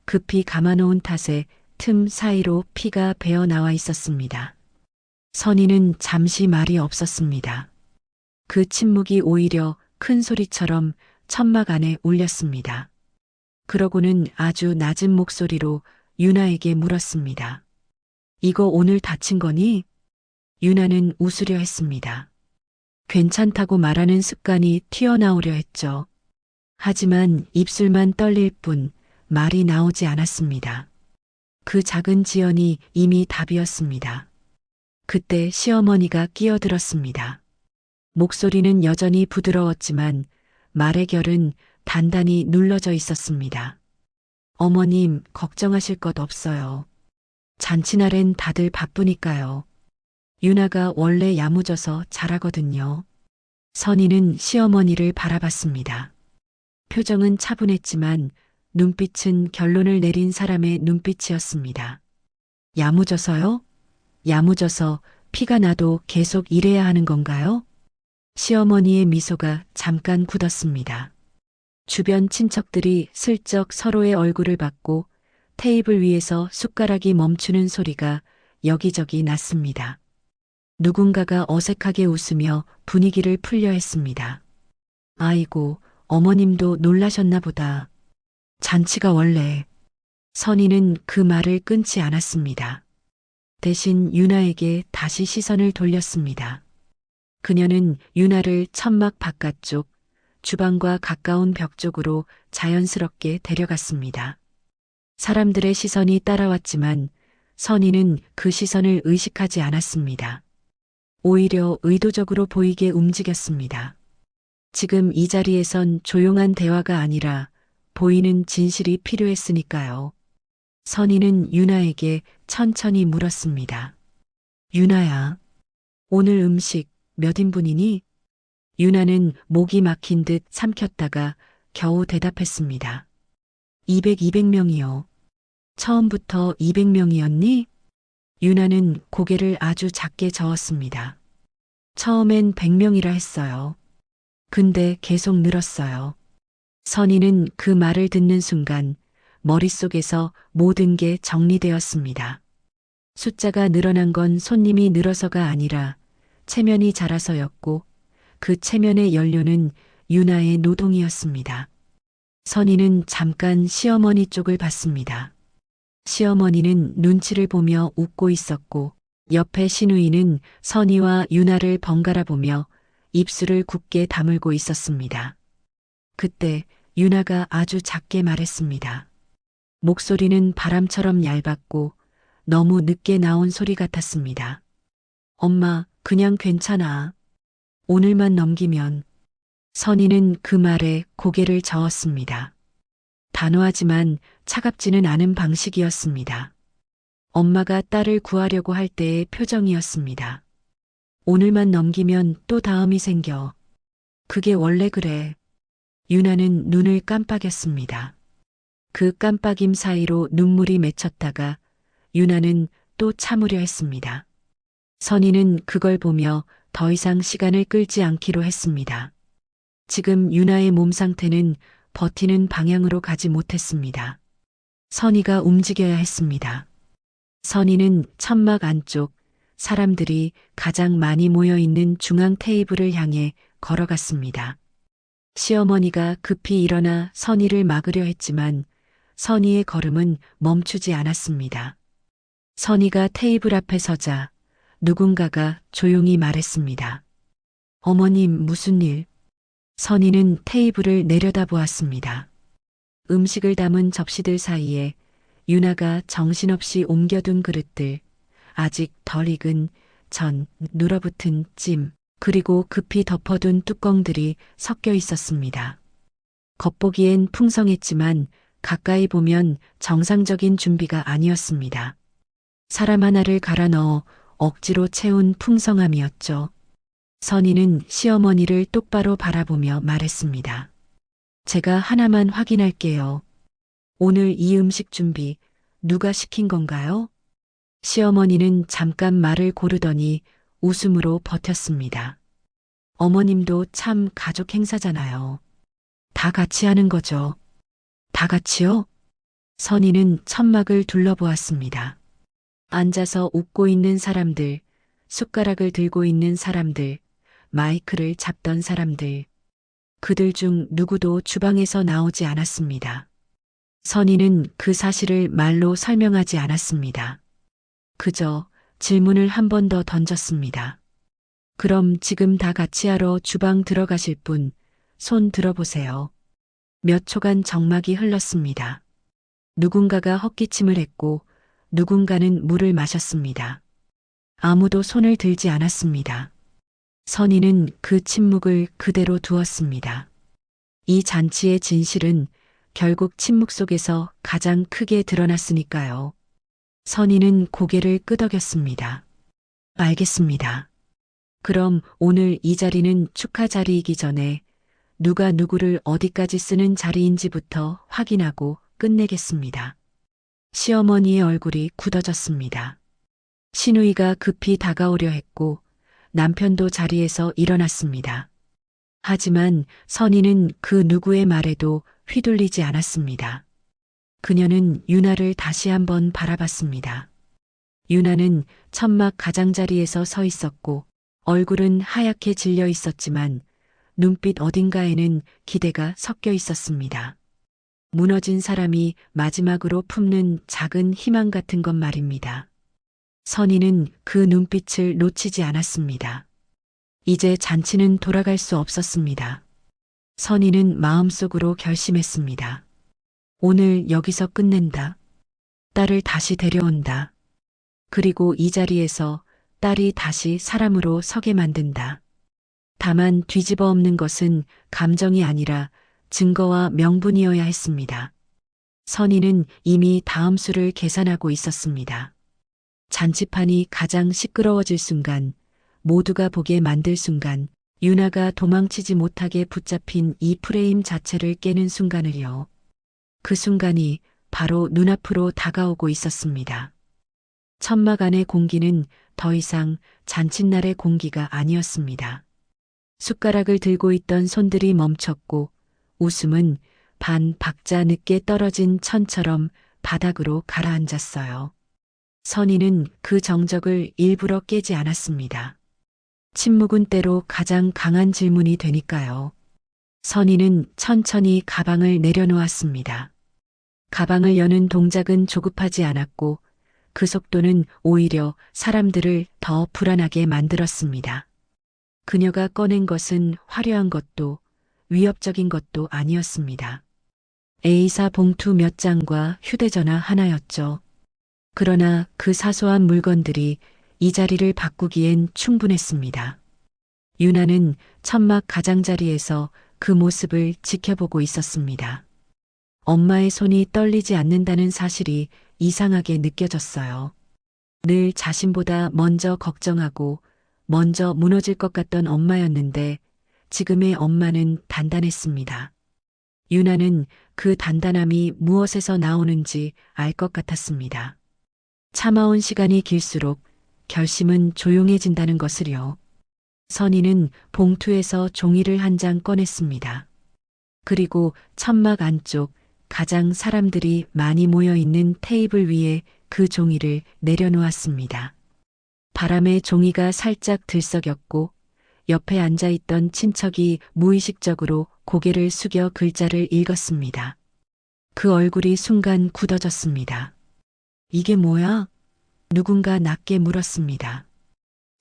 급히 감아놓은 탓에 틈 사이로 피가 배어 나와 있었습니다. 선희는 잠시 말이 없었습니다. 그 침묵이 오히려 큰 소리처럼 천막 안에 울렸습니다. 그러고는 아주 낮은 목소리로 유나에게 물었습니다. 이거 오늘 다친 거니? 유나는 웃으려 했습니다. 괜찮다고 말하는 습관이 튀어나오려 했죠. 하지만 입술만 떨릴 뿐 말이 나오지 않았습니다. 그 작은 지연이 이미 답이었습니다. 그때 시어머니가 끼어들었습니다. 목소리는 여전히 부드러웠지만 말의 결은 단단히 눌러져 있었습니다. 어머님, 걱정하실 것 없어요. 잔치날엔 다들 바쁘니까요. 유나가 원래 야무져서 잘하거든요. 선희는 시어머니를 바라봤습니다. 표정은 차분했지만 눈빛은 결론을 내린 사람의 눈빛이었습니다. 야무져서요? 야무져서 피가 나도 계속 일해야 하는 건가요? 시어머니의 미소가 잠깐 굳었습니다. 주변 친척들이 슬쩍 서로의 얼굴을 봤고 테이블 위에서 숟가락이 멈추는 소리가 여기저기 났습니다. 누군가가 어색하게 웃으며 분위기를 풀려 했습니다. 아이고, 어머님도 놀라셨나 보다. 잔치가 원래. 선희는 그 말을 끊지 않았습니다. 대신 유나에게 다시 시선을 돌렸습니다. 그녀는 유나를 천막 바깥쪽, 주방과 가까운 벽 쪽으로 자연스럽게 데려갔습니다. 사람들의 시선이 따라왔지만 선희는 그 시선을 의식하지 않았습니다. 오히려 의도적으로 보이게 움직였습니다. 지금 이 자리에선 조용한 대화가 아니라 보이는 진실이 필요했으니까요. 선희는 유나에게 천천히 물었습니다. 유나야, 오늘 음식 몇 인분이니? 유나는 목이 막힌 듯 삼켰다가 겨우 대답했습니다. 200명이요. 처음부터 200명이었니? 유나는 고개를 아주 작게 저었습니다. 처음엔 100명이라 했어요. 근데 계속 늘었어요. 선희는 그 말을 듣는 순간 머릿속에서 모든 게 정리되었습니다. 숫자가 늘어난 건 손님이 늘어서가 아니라 체면이 자라서였고 그 체면의 연료는 유나의 노동이었습니다. 선희는 잠깐 시어머니 쪽을 봤습니다. 시어머니는 눈치를 보며 웃고 있었고 옆에 시누이는 선희와 유나를 번갈아 보며 입술을 굳게 다물고 있었습니다. 그때 유나가 아주 작게 말했습니다. 목소리는 바람처럼 얇았고 너무 늦게 나온 소리 같았습니다. 엄마, 그냥 괜찮아. 오늘만 넘기면. 선희는 그 말에 고개를 저었습니다. 단호하지만 차갑지는 않은 방식이었습니다. 엄마가 딸을 구하려고 할 때의 표정이었습니다. 오늘만 넘기면 또 다음이 생겨. 그게 원래 그래. 유나는 눈을 깜빡였습니다. 그 깜빡임 사이로 눈물이 맺혔다가 유나는 또 참으려 했습니다. 선희는 그걸 보며 더 이상 시간을 끌지 않기로 했습니다. 지금 유나의 몸 상태는 버티는 방향으로 가지 못했습니다. 선희가 움직여야 했습니다. 선희는 천막 안쪽 사람들이 가장 많이 모여 있는 중앙 테이블을 향해 걸어갔습니다. 시어머니가 급히 일어나 선희를 막으려 했지만 선희의 걸음은 멈추지 않았습니다. 선희가 테이블 앞에 서자 누군가가 조용히 말했습니다. 어머님, 무슨 일? 선희는 테이블을 내려다보았습니다. 음식을 담은 접시들 사이에 유나가 정신없이 옮겨둔 그릇들, 아직 덜 익은 전, 눌어붙은 찜, 그리고 급히 덮어둔 뚜껑들이 섞여 있었습니다. 겉보기엔 풍성했지만 가까이 보면 정상적인 준비가 아니었습니다. 사람 하나를 갈아 넣어 억지로 채운 풍성함이었죠. 선희는 시어머니를 똑바로 바라보며 말했습니다. 제가 하나만 확인할게요. 오늘 이 음식 준비 누가 시킨 건가요? 시어머니는 잠깐 말을 고르더니 웃음으로 버텼습니다. 어머님도 참 가족 행사잖아요. 다 같이 하는 거죠. 다 같이요? 선희는 천막을 둘러보았습니다. 앉아서 웃고 있는 사람들, 숟가락을 들고 있는 사람들, 마이크를 잡던 사람들. 그들 중 누구도 주방에서 나오지 않았습니다. 선희는 그 사실을 말로 설명하지 않았습니다. 그저 질문을 한 번 더 던졌습니다. 그럼 지금 다 같이 하러 주방 들어가실 분, 손 들어보세요. 몇 초간 정막이 흘렀습니다. 누군가가 헛기침을 했고 누군가는 물을 마셨습니다. 아무도 손을 들지 않았습니다. 선희는 그 침묵을 그대로 두었습니다. 이 잔치의 진실은 결국 침묵 속에서 가장 크게 드러났으니까요. 선희는 고개를 끄덕였습니다. 알겠습니다. 그럼 오늘 이 자리는 축하 자리이기 전에 누가 누구를 어디까지 쓰는 자리인지부터 확인하고 끝내겠습니다. 시어머니의 얼굴이 굳어졌습니다. 시누이가 급히 다가오려 했고 남편도 자리에서 일어났습니다. 하지만 선희는 그 누구의 말에도 휘둘리지 않았습니다. 그녀는 유나를 다시 한번 바라봤습니다. 유나는 천막 가장자리에서 서 있었고 얼굴은 하얗게 질려 있었지만 눈빛 어딘가에는 기대가 섞여 있었습니다. 무너진 사람이 마지막으로 품는 작은 희망 같은 것 말입니다. 선희는 그 눈빛을 놓치지 않았습니다. 이제 잔치는 돌아갈 수 없었습니다. 선희는 마음속으로 결심했습니다. 오늘 여기서 끝낸다. 딸을 다시 데려온다. 그리고 이 자리에서 딸이 다시 사람으로 서게 만든다. 다만 뒤집어 엎는 것은 감정이 아니라 증거와 명분이어야 했습니다. 선희는 이미 다음 수를 계산하고 있었습니다. 잔치판이 가장 시끄러워질 순간, 모두가 보게 만들 순간, 유나가 도망치지 못하게 붙잡힌 이 프레임 자체를 깨는 순간을요. 그 순간이 바로 눈앞으로 다가오고 있었습니다. 천막 안의 공기는 더 이상 잔칫날의 공기가 아니었습니다. 숟가락을 들고 있던 손들이 멈췄고 웃음은 반 박자 늦게 떨어진 천처럼 바닥으로 가라앉았어요. 선희는 그 정적을 일부러 깨지 않았습니다. 침묵은 때로 가장 강한 질문이 되니까요. 선희는 천천히 가방을 내려놓았습니다. 가방을 여는 동작은 조급하지 않았고 그 속도는 오히려 사람들을 더 불안하게 만들었습니다. 그녀가 꺼낸 것은 화려한 것도 위협적인 것도 아니었습니다. A사 봉투 몇 장과 휴대전화 하나였죠. 그러나 그 사소한 물건들이 이 자리를 바꾸기엔 충분했습니다. 유나는 천막 가장자리에서 그 모습을 지켜보고 있었습니다. 엄마의 손이 떨리지 않는다는 사실이 이상하게 느껴졌어요. 늘 자신보다 먼저 걱정하고 먼저 무너질 것 같던 엄마였는데 지금의 엄마는 단단했습니다. 유나는 그 단단함이 무엇에서 나오는지 알 것 같았습니다. 참아온 시간이 길수록 결심은 조용해진다는 것을요. 선희는 봉투에서 종이를 한 장 꺼냈습니다. 그리고 천막 안쪽 가장 사람들이 많이 모여 있는 테이블 위에 그 종이를 내려놓았습니다. 바람에 종이가 살짝 들썩였고 옆에 앉아있던 친척이 무의식적으로 고개를 숙여 글자를 읽었습니다. 그 얼굴이 순간 굳어졌습니다. 이게 뭐야? 누군가 낮게 물었습니다.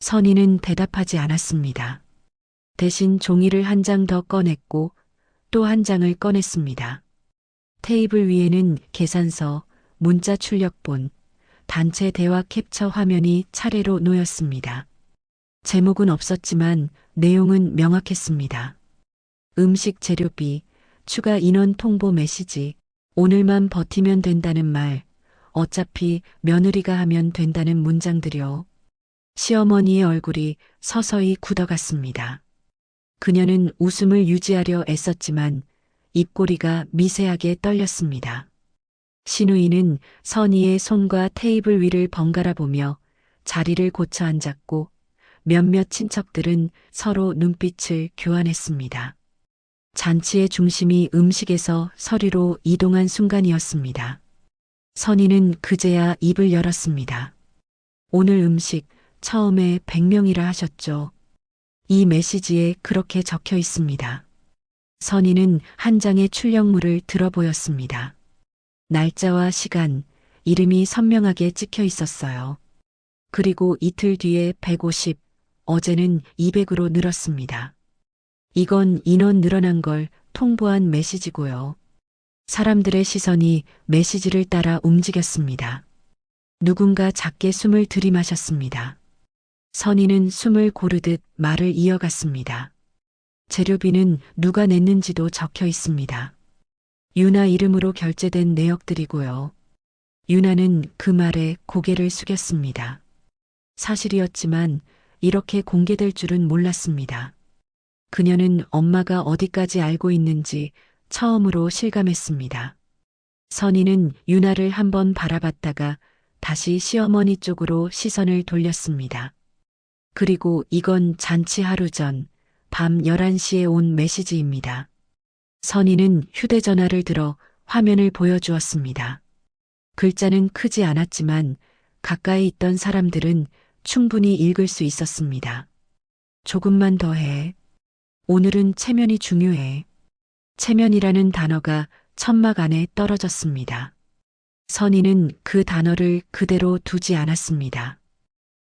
선희는 대답하지 않았습니다. 대신 종이를 한 장 더 꺼냈고 또 한 장을 꺼냈습니다. 테이블 위에는 계산서, 문자 출력본, 단체 대화 캡처 화면이 차례로 놓였습니다. 제목은 없었지만 내용은 명확했습니다. 음식 재료비, 추가 인원 통보 메시지, 오늘만 버티면 된다는 말, 어차피 며느리가 하면 된다는 문장들이요. 시어머니의 얼굴이 서서히 굳어갔습니다. 그녀는 웃음을 유지하려 애썼지만 입꼬리가 미세하게 떨렸습니다. 신우이는 선희의 손과 테이블 위를 번갈아 보며 자리를 고쳐 앉았고 몇몇 친척들은 서로 눈빛을 교환했습니다. 잔치의 중심이 음식에서 서리로 이동한 순간이었습니다. 선희는 그제야 입을 열었습니다. 오늘 음식 처음에 100명이라 하셨죠. 이 메시지에 그렇게 적혀 있습니다. 선희는 한 장의 출력물을 들어 보였습니다. 날짜와 시간, 이름이 선명하게 찍혀 있었어요. 그리고 이틀 뒤에 150, 어제는 200으로 늘었습니다. 이건 인원 늘어난 걸 통보한 메시지고요. 사람들의 시선이 메시지를 따라 움직였습니다. 누군가 작게 숨을 들이마셨습니다. 선희는 숨을 고르듯 말을 이어갔습니다. 재료비는 누가 냈는지도 적혀 있습니다. 유나 이름으로 결제된 내역들이고요. 유나는 그 말에 고개를 숙였습니다. 사실이었지만 이렇게 공개될 줄은 몰랐습니다. 그녀는 엄마가 어디까지 알고 있는지 처음으로 실감했습니다. 선희는 유나를 한번 바라봤다가 다시 시어머니 쪽으로 시선을 돌렸습니다. 그리고 이건 잔치 하루 전 밤 11시에 온 메시지입니다. 선희는 휴대전화를 들어 화면을 보여주었습니다. 글자는 크지 않았지만 가까이 있던 사람들은 충분히 읽을 수 있었습니다. 조금만 더 해. 오늘은 체면이 중요해. 체면이라는 단어가 천막 안에 떨어졌습니다. 선희는 그 단어를 그대로 두지 않았습니다.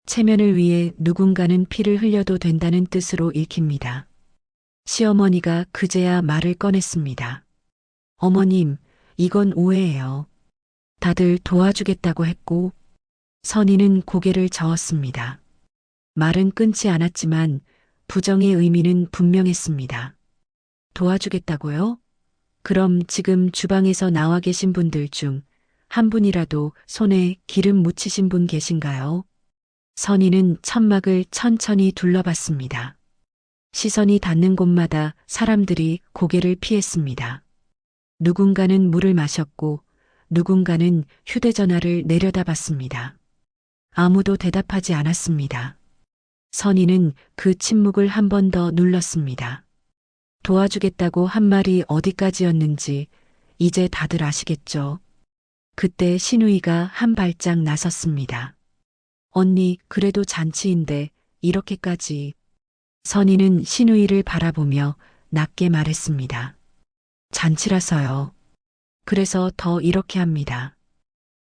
체면을 위해 누군가는 피를 흘려도 된다는 뜻으로 읽힙니다. 시어머니가 그제야 말을 꺼냈습니다. 어머님, 이건 오해예요. 다들 도와주겠다고 했고. 선희는 고개를 저었습니다. 말은 끊지 않았지만 부정의 의미는 분명했습니다. 도와주겠다고요? 그럼 지금 주방에서 나와 계신 분들 중 한 분이라도 손에 기름 묻히신 분 계신가요? 선희는 천막을 천천히 둘러봤습니다. 시선이 닿는 곳마다 사람들이 고개를 피했습니다. 누군가는 물을 마셨고 누군가는 휴대전화를 내려다봤습니다. 아무도 대답하지 않았습니다. 선희는 그 침묵을 한 번 더 눌렀습니다. 도와주겠다고 한 말이 어디까지였는지 이제 다들 아시겠죠? 그때 신우이가 한 발짝 나섰습니다. 언니, 그래도 잔치인데 이렇게까지. 선희는 신우이를 바라보며 낮게 말했습니다. 잔치라서요. 그래서 더 이렇게 합니다.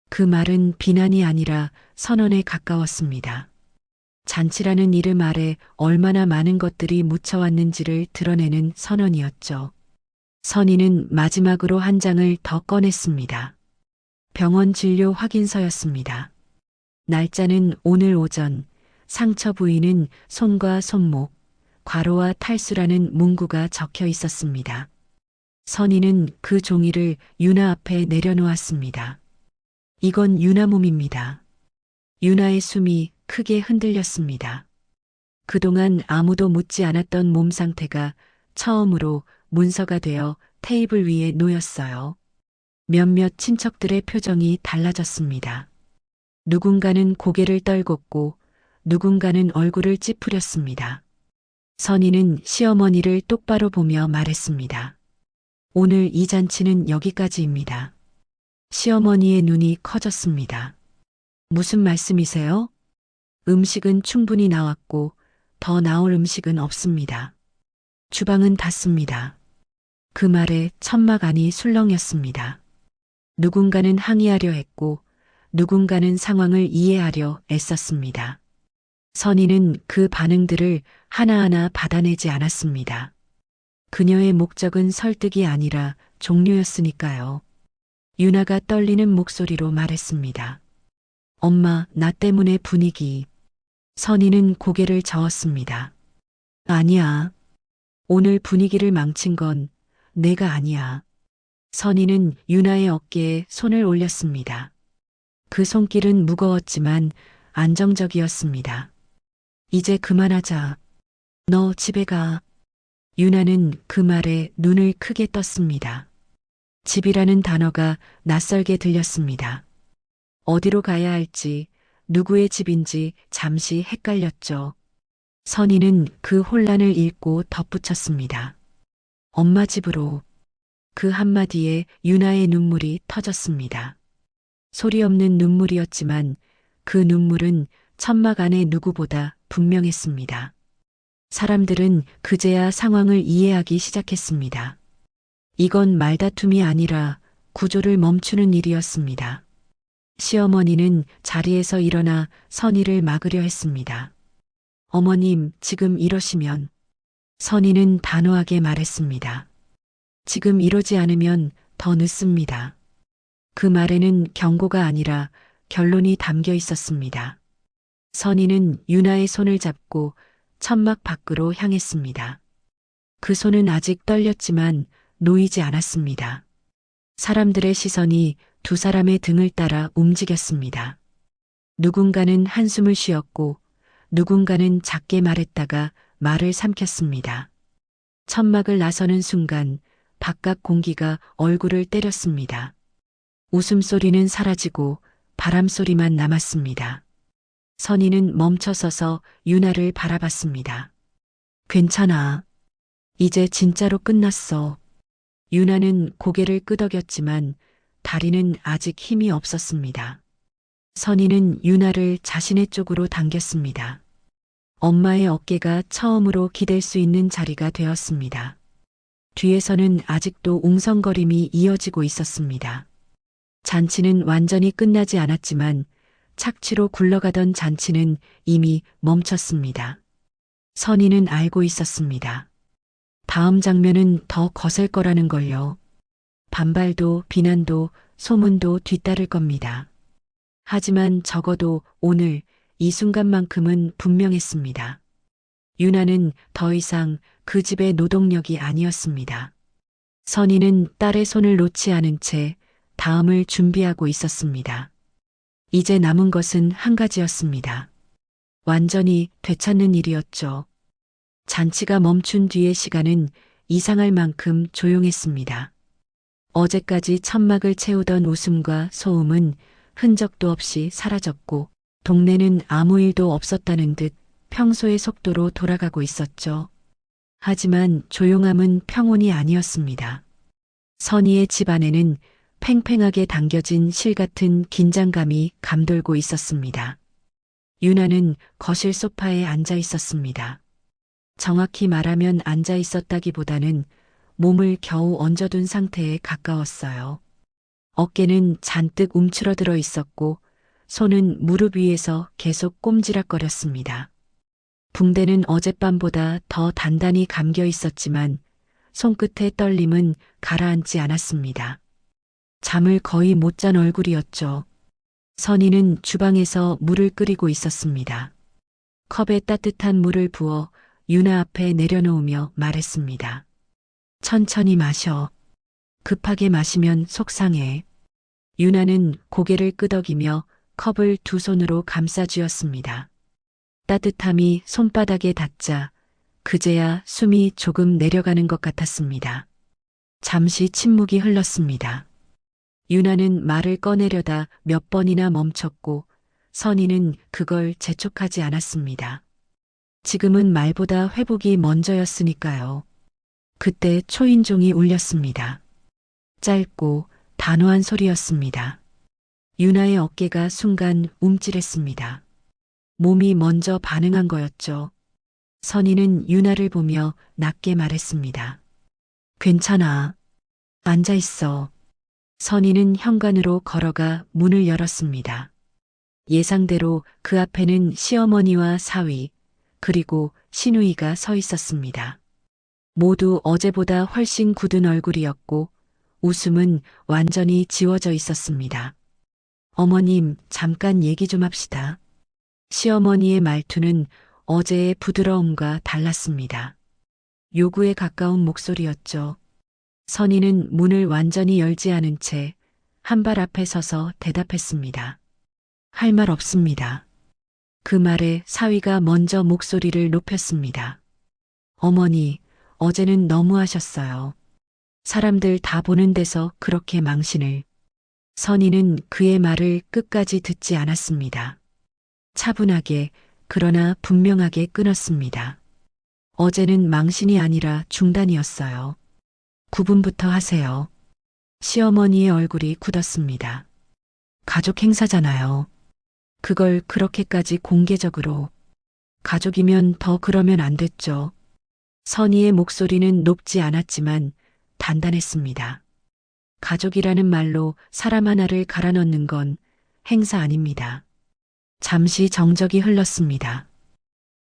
그 말은 비난이 아니라 선언에 가까웠습니다. 잔치라는 이름 아래 얼마나 많은 것들이 묻혀왔는지를 드러내는 선언이었죠. 선희는 마지막으로 한 장을 더 꺼냈습니다. 병원 진료 확인서였습니다. 날짜는 오늘 오전, 상처 부위는 손과 손목, 과로와 탈수라는 문구가 적혀 있었습니다. 선희는 그 종이를 유나 앞에 내려놓았습니다. 이건 유나 몸입니다. 유나의 숨이 크게 흔들렸습니다. 그동안 아무도 묻지 않았던 몸 상태가 처음으로 문서가 되어 테이블 위에 놓였어요. 몇몇 친척들의 표정이 달라졌습니다. 누군가는 고개를 떨궜고 누군가는 얼굴을 찌푸렸습니다. 선희는 시어머니를 똑바로 보며 말했습니다. 오늘 이 잔치는 여기까지입니다. 시어머니의 눈이 커졌습니다. 무슨 말씀이세요? 음식은 충분히 나왔고 더 나올 음식은 없습니다. 주방은 닫습니다. 그 말에 천막 안이 술렁였습니다. 누군가는 항의하려 했고 누군가는 상황을 이해하려 애썼습니다. 선희는 그 반응들을 하나하나 받아내지 않았습니다. 그녀의 목적은 설득이 아니라 종료였으니까요. 유나가 떨리는 목소리로 말했습니다. 엄마, 나 때문에 분위기. 선희는 고개를 저었습니다. 아니야. 오늘 분위기를 망친 건 내가 아니야. 선희는 유나의 어깨에 손을 올렸습니다. 그 손길은 무거웠지만 안정적이었습니다. 이제 그만하자. 너 집에 가. 유나는 그 말에 눈을 크게 떴습니다. 집이라는 단어가 낯설게 들렸습니다. 어디로 가야 할지, 누구의 집인지 잠시 헷갈렸죠. 선희는 그 혼란을 읽고 덧붙였습니다. 엄마 집으로. 그 한마디에 유나의 눈물이 터졌습니다. 소리 없는 눈물이었지만 그 눈물은 천막 안의 누구보다 분명했습니다. 사람들은 그제야 상황을 이해하기 시작했습니다. 이건 말다툼이 아니라 구조를 멈추는 일이었습니다. 시어머니는 자리에서 일어나 선희를 막으려 했습니다. 어머님, 지금 이러시면. 선희는 단호하게 말했습니다. 지금 이러지 않으면 더 늦습니다. 그 말에는 경고가 아니라 결론이 담겨 있었습니다. 선희는 유나의 손을 잡고 천막 밖으로 향했습니다. 그 손은 아직 떨렸지만 놓이지 않았습니다. 사람들의 시선이 두 사람의 등을 따라 움직였습니다. 누군가는 한숨을 쉬었고 누군가는 작게 말했다가 말을 삼켰습니다. 천막을 나서는 순간 바깥 공기가 얼굴을 때렸습니다. 웃음소리는 사라지고 바람소리만 남았습니다. 선희는 멈춰서서 유나를 바라봤습니다. 괜찮아. 이제 진짜로 끝났어. 유나는 고개를 끄덕였지만 다리는 아직 힘이 없었습니다. 선희는 유나를 자신의 쪽으로 당겼습니다. 엄마의 어깨가 처음으로 기댈 수 있는 자리가 되었습니다. 뒤에서는 아직도 웅성거림이 이어지고 있었습니다. 잔치는 완전히 끝나지 않았지만 착취로 굴러가던 잔치는 이미 멈췄습니다. 선희는 알고 있었습니다. 다음 장면은 더 거셀 거라는 걸요. 반발도 비난도 소문도 뒤따를 겁니다. 하지만 적어도 오늘 이 순간만큼은 분명했습니다. 유나는 더 이상 그 집의 노동력이 아니었습니다. 선희는 딸의 손을 놓지 않은 채 다음을 준비하고 있었습니다. 이제 남은 것은 한 가지였습니다. 완전히 되찾는 일이었죠. 잔치가 멈춘 뒤의 시간은 이상할 만큼 조용했습니다. 어제까지 천막을 채우던 웃음과 소음은 흔적도 없이 사라졌고 동네는 아무 일도 없었다는 듯 평소의 속도로 돌아가고 있었죠. 하지만 조용함은 평온이 아니었습니다. 선희의 집 안에는 팽팽하게 당겨진 실 같은 긴장감이 감돌고 있었습니다. 유나는 거실 소파에 앉아 있었습니다. 정확히 말하면 앉아 있었다기보다는 몸을 겨우 얹어둔 상태에 가까웠어요. 어깨는 잔뜩 움츠러들어 있었고 손은 무릎 위에서 계속 꼼지락거렸습니다. 붕대는 어젯밤보다 더 단단히 감겨 있었지만 손끝의 떨림은 가라앉지 않았습니다. 잠을 거의 못 잔 얼굴이었죠. 선희는 주방에서 물을 끓이고 있었습니다. 컵에 따뜻한 물을 부어 유나 앞에 내려놓으며 말했습니다. 천천히 마셔. 급하게 마시면 속상해. 유나는 고개를 끄덕이며 컵을 두 손으로 감싸쥐었습니다. 따뜻함이 손바닥에 닿자 그제야 숨이 조금 내려가는 것 같았습니다. 잠시 침묵이 흘렀습니다. 유나는 말을 꺼내려다 몇 번이나 멈췄고 선희는 그걸 재촉하지 않았습니다. 지금은 말보다 회복이 먼저였으니까요. 그때 초인종이 울렸습니다. 짧고 단호한 소리였습니다. 유나의 어깨가 순간 움찔했습니다. 몸이 먼저 반응한 거였죠. 선희는 유나를 보며 낮게 말했습니다. 괜찮아. 앉아 있어. 선희는 현관으로 걸어가 문을 열었습니다. 예상대로 그 앞에는 시어머니와 사위, 그리고 시누이가 서 있었습니다. 모두 어제보다 훨씬 굳은 얼굴이었고 웃음은 완전히 지워져 있었습니다. 어머님, 잠깐 얘기 좀 합시다. 시어머니의 말투는 어제의 부드러움과 달랐습니다. 요구에 가까운 목소리였죠. 선희는 문을 완전히 열지 않은 채 한 발 앞에 서서 대답했습니다. 할 말 없습니다. 그 말에 사위가 먼저 목소리를 높였습니다. 어머니, 어제는 너무하셨어요. 사람들 다 보는 데서 그렇게 망신을. 선희는 그의 말을 끝까지 듣지 않았습니다. 차분하게 그러나 분명하게 끊었습니다. 어제는 망신이 아니라 중단이었어요. 구분부터 하세요. 시어머니의 얼굴이 굳었습니다. 가족 행사잖아요. 그걸 그렇게까지 공개적으로. 가족이면 더 그러면 안 됐죠. 선희의 목소리는 높지 않았지만 단단했습니다. 가족이라는 말로 사람 하나를 갈아넣는 건 행사 아닙니다. 잠시 정적이 흘렀습니다.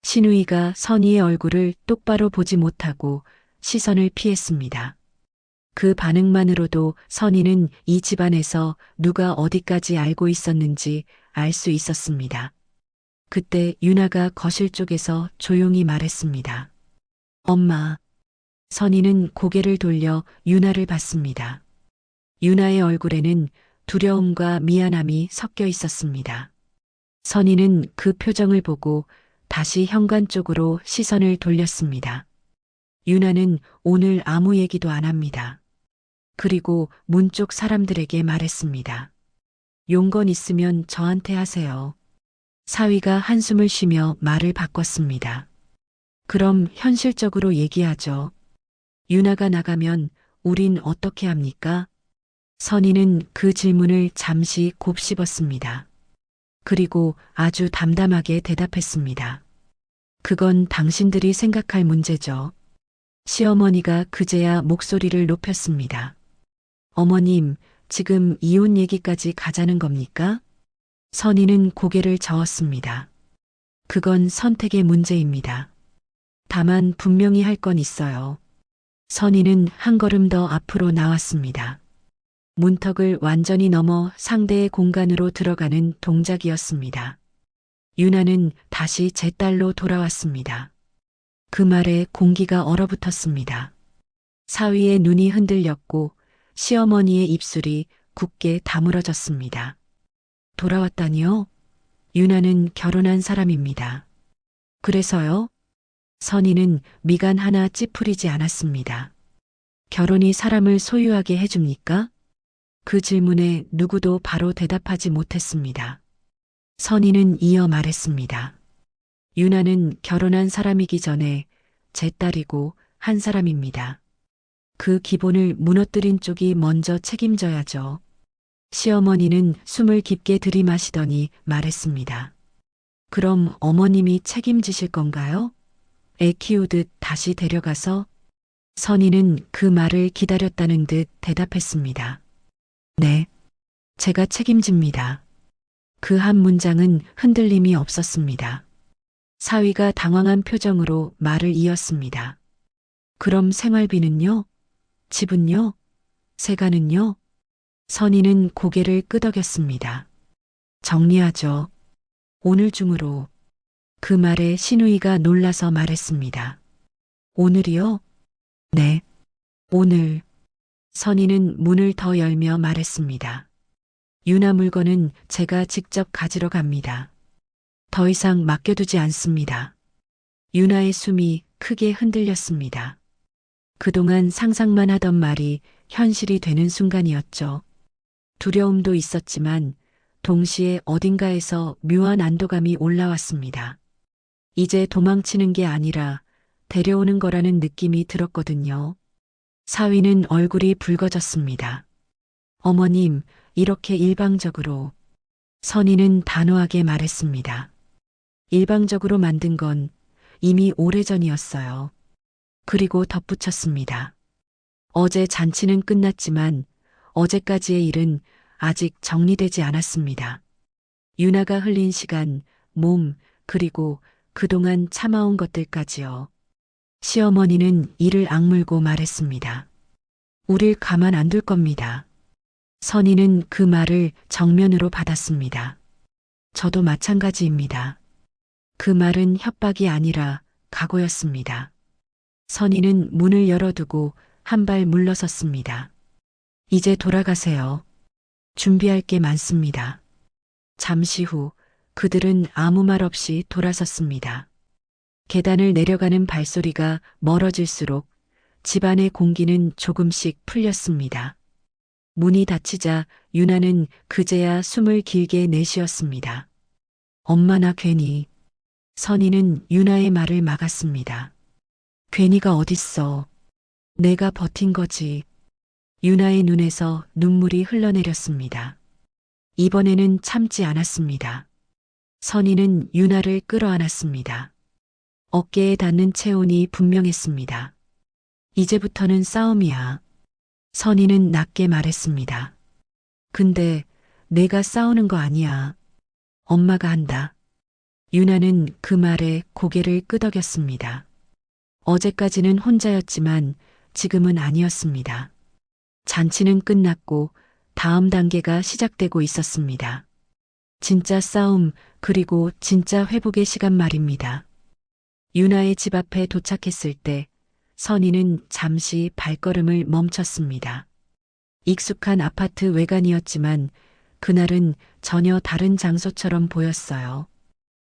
시누이가 선희의 얼굴을 똑바로 보지 못하고 시선을 피했습니다. 그 반응만으로도 선희는 이 집안에서 누가 어디까지 알고 있었는지 알 수 있었습니다. 그때 유나가 거실 쪽에서 조용히 말했습니다. 엄마. 선희는 고개를 돌려 유나를 봤습니다. 유나의 얼굴에는 두려움과 미안함이 섞여 있었습니다. 선희는 그 표정을 보고 다시 현관 쪽으로 시선을 돌렸습니다. 유나는 오늘 아무 얘기도 안 합니다. 그리고 문 쪽 사람들에게 말했습니다. 용건 있으면 저한테 하세요. 사위가 한숨을 쉬며 말을 바꿨습니다. 그럼 현실적으로 얘기하죠. 유나가 나가면 우린 어떻게 합니까? 선희는 그 질문을 잠시 곱씹었습니다. 그리고 아주 담담하게 대답했습니다. 그건 당신들이 생각할 문제죠. 시어머니가 그제야 목소리를 높였습니다. 어머님, 지금 이혼 얘기까지 가자는 겁니까? 선희는 고개를 저었습니다. 그건 선택의 문제입니다. 다만 분명히 할 건 있어요. 선희는 한 걸음 더 앞으로 나왔습니다. 문턱을 완전히 넘어 상대의 공간으로 들어가는 동작이었습니다. 유나는 다시 제 딸로 돌아왔습니다. 그 말에 공기가 얼어붙었습니다. 사위의 눈이 흔들렸고 시어머니의 입술이 굳게 다물어졌습니다. 돌아왔다니요? 유나는 결혼한 사람입니다. 그래서요? 선희는 미간 하나 찌푸리지 않았습니다. 결혼이 사람을 소유하게 해줍니까? 그 질문에 누구도 바로 대답하지 못했습니다. 선희는 이어 말했습니다. 유나는 결혼한 사람이기 전에 제 딸이고 한 사람입니다. 그 기본을 무너뜨린 쪽이 먼저 책임져야죠. 시어머니는 숨을 깊게 들이마시더니 말했습니다. 그럼 어머님이 책임지실 건가요? 애 키우듯 다시 데려가서? 선희는 그 말을 기다렸다는 듯 대답했습니다. 네, 제가 책임집니다. 그 한 문장은 흔들림이 없었습니다. 사위가 당황한 표정으로 말을 이었습니다. 그럼 생활비는요? 집은요? 세가는요? 선희는 고개를 끄덕였습니다. 정리하죠. 오늘 중으로. 그 말에 신우이가 놀라서 말했습니다. 오늘이요? 네, 오늘. 선희는 문을 더 열며 말했습니다. 유나 물건은 제가 직접 가지러 갑니다. 더 이상 맡겨두지 않습니다. 유나의 숨이 크게 흔들렸습니다. 그동안 상상만 하던 말이 현실이 되는 순간이었죠. 두려움도 있었지만 동시에 어딘가에서 묘한 안도감이 올라왔습니다. 이제 도망치는 게 아니라 데려오는 거라는 느낌이 들었거든요. 사위는 얼굴이 붉어졌습니다. 어머님, 이렇게 일방적으로. 선희는 단호하게 말했습니다. 일방적으로 만든 건 이미 오래전이었어요. 그리고 덧붙였습니다. 어제 잔치는 끝났지만 어제까지의 일은 아직 정리되지 않았습니다. 유나가 흘린 시간, 몸, 그리고 그동안 참아온 것들까지요. 시어머니는 이를 악물고 말했습니다. 우릴 가만 안 둘 겁니다. 선희는 그 말을 정면으로 받았습니다. 저도 마찬가지입니다. 그 말은 협박이 아니라 각오였습니다. 선희는 문을 열어두고 한 발 물러섰습니다. 이제 돌아가세요. 준비할 게 많습니다. 잠시 후 그들은 아무 말 없이 돌아섰습니다. 계단을 내려가는 발소리가 멀어질수록 집안의 공기는 조금씩 풀렸습니다. 문이 닫히자 유나는 그제야 숨을 길게 내쉬었습니다. 엄마나 괜히. 선희는 유나의 말을 막았습니다. 괜히가 어딨어. 내가 버틴 거지. 유나의 눈에서 눈물이 흘러내렸습니다. 이번에는 참지 않았습니다. 선희는 유나를 끌어안았습니다. 어깨에 닿는 체온이 분명했습니다. 이제부터는 싸움이야. 선희는 낮게 말했습니다. 근데 내가 싸우는 거 아니야. 엄마가 한다. 유나는 그 말에 고개를 끄덕였습니다. 어제까지는 혼자였지만 지금은 아니었습니다. 잔치는 끝났고 다음 단계가 시작되고 있었습니다. 진짜 싸움, 그리고 진짜 회복의 시간 말입니다. 유나의 집 앞에 도착했을 때 선희는 잠시 발걸음을 멈췄습니다. 익숙한 아파트 외관이었지만 그날은 전혀 다른 장소처럼 보였어요.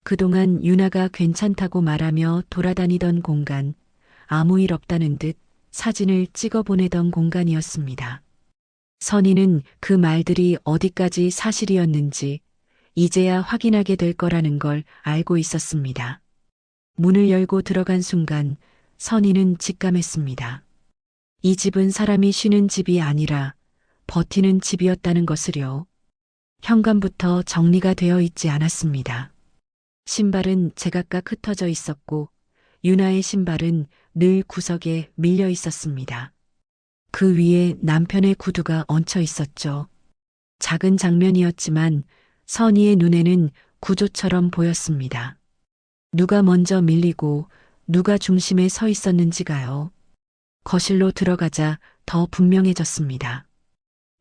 그동안 유나가 괜찮다고 말하며 돌아다니던 공간, 아무 일 없다는 듯 사진을 찍어 보내던 공간이었습니다. 선희는 그 말들이 어디까지 사실이었는지 이제야 확인하게 될 거라는 걸 알고 있었습니다. 문을 열고 들어간 순간 선희는 직감했습니다. 이 집은 사람이 쉬는 집이 아니라 버티는 집이었다는 것을요. 현관부터 정리가 되어 있지 않았습니다. 신발은 제각각 흩어져 있었고 유나의 신발은 늘 구석에 밀려 있었습니다. 그 위에 남편의 구두가 얹혀 있었죠. 작은 장면이었지만 선희의 눈에는 구조처럼 보였습니다. 누가 먼저 밀리고 누가 중심에 서 있었는지가요. 거실로 들어가자 더 분명해졌습니다.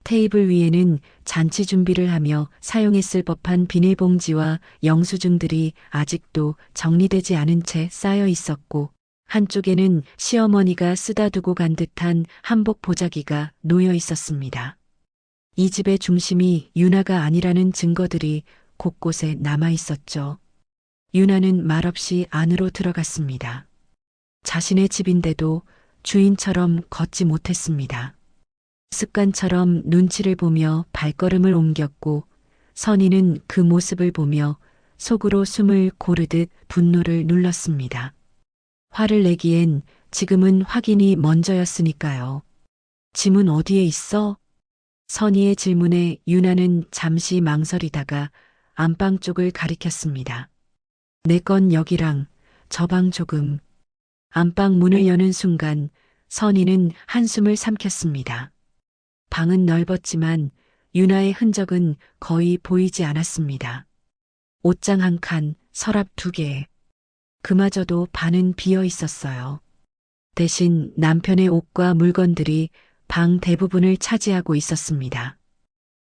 테이블 위에는 잔치 준비를 하며 사용했을 법한 비닐봉지와 영수증들이 아직도 정리되지 않은 채 쌓여 있었고 한쪽에는 시어머니가 쓰다 두고 간 듯한 한복 보자기가 놓여 있었습니다. 이 집의 중심이 유나가 아니라는 증거들이 곳곳에 남아 있었죠. 유나는 말없이 안으로 들어갔습니다. 자신의 집인데도 주인처럼 걷지 못했습니다. 습관처럼 눈치를 보며 발걸음을 옮겼고 선희는 그 모습을 보며 속으로 숨을 고르듯 분노를 눌렀습니다. 화를 내기엔 지금은 확인이 먼저였으니까요. 짐은 어디에 있어? 선희의 질문에 유나는 잠시 망설이다가 안방 쪽을 가리켰습니다. 내 건 여기랑 저 방 조금. 안방 문을 여는 순간 선희는 한숨을 삼켰습니다. 방은 넓었지만 유나의 흔적은 거의 보이지 않았습니다. 옷장 한 칸, 서랍 2개. 그마저도 반은 비어 있었어요. 대신 남편의 옷과 물건들이 방 대부분을 차지하고 있었습니다.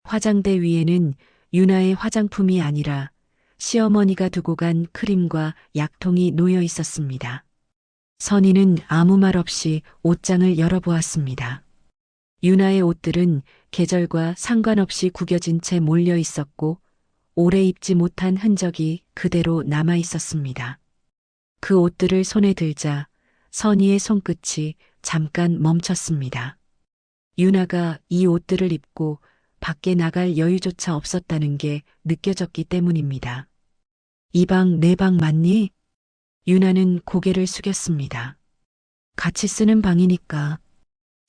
화장대 위에는 유나의 화장품이 아니라 시어머니가 두고 간 크림과 약통이 놓여 있었습니다. 선희는 아무 말 없이 옷장을 열어보았습니다. 유나의 옷들은 계절과 상관없이 구겨진 채 몰려 있었고 오래 입지 못한 흔적이 그대로 남아 있었습니다. 그 옷들을 손에 들자 선희의 손끝이 잠깐 멈췄습니다. 유나가 이 옷들을 입고 밖에 나갈 여유조차 없었다는 게 느껴졌기 때문입니다. 이 방 내 방 맞니? 유나는 고개를 숙였습니다. 같이 쓰는 방이니까.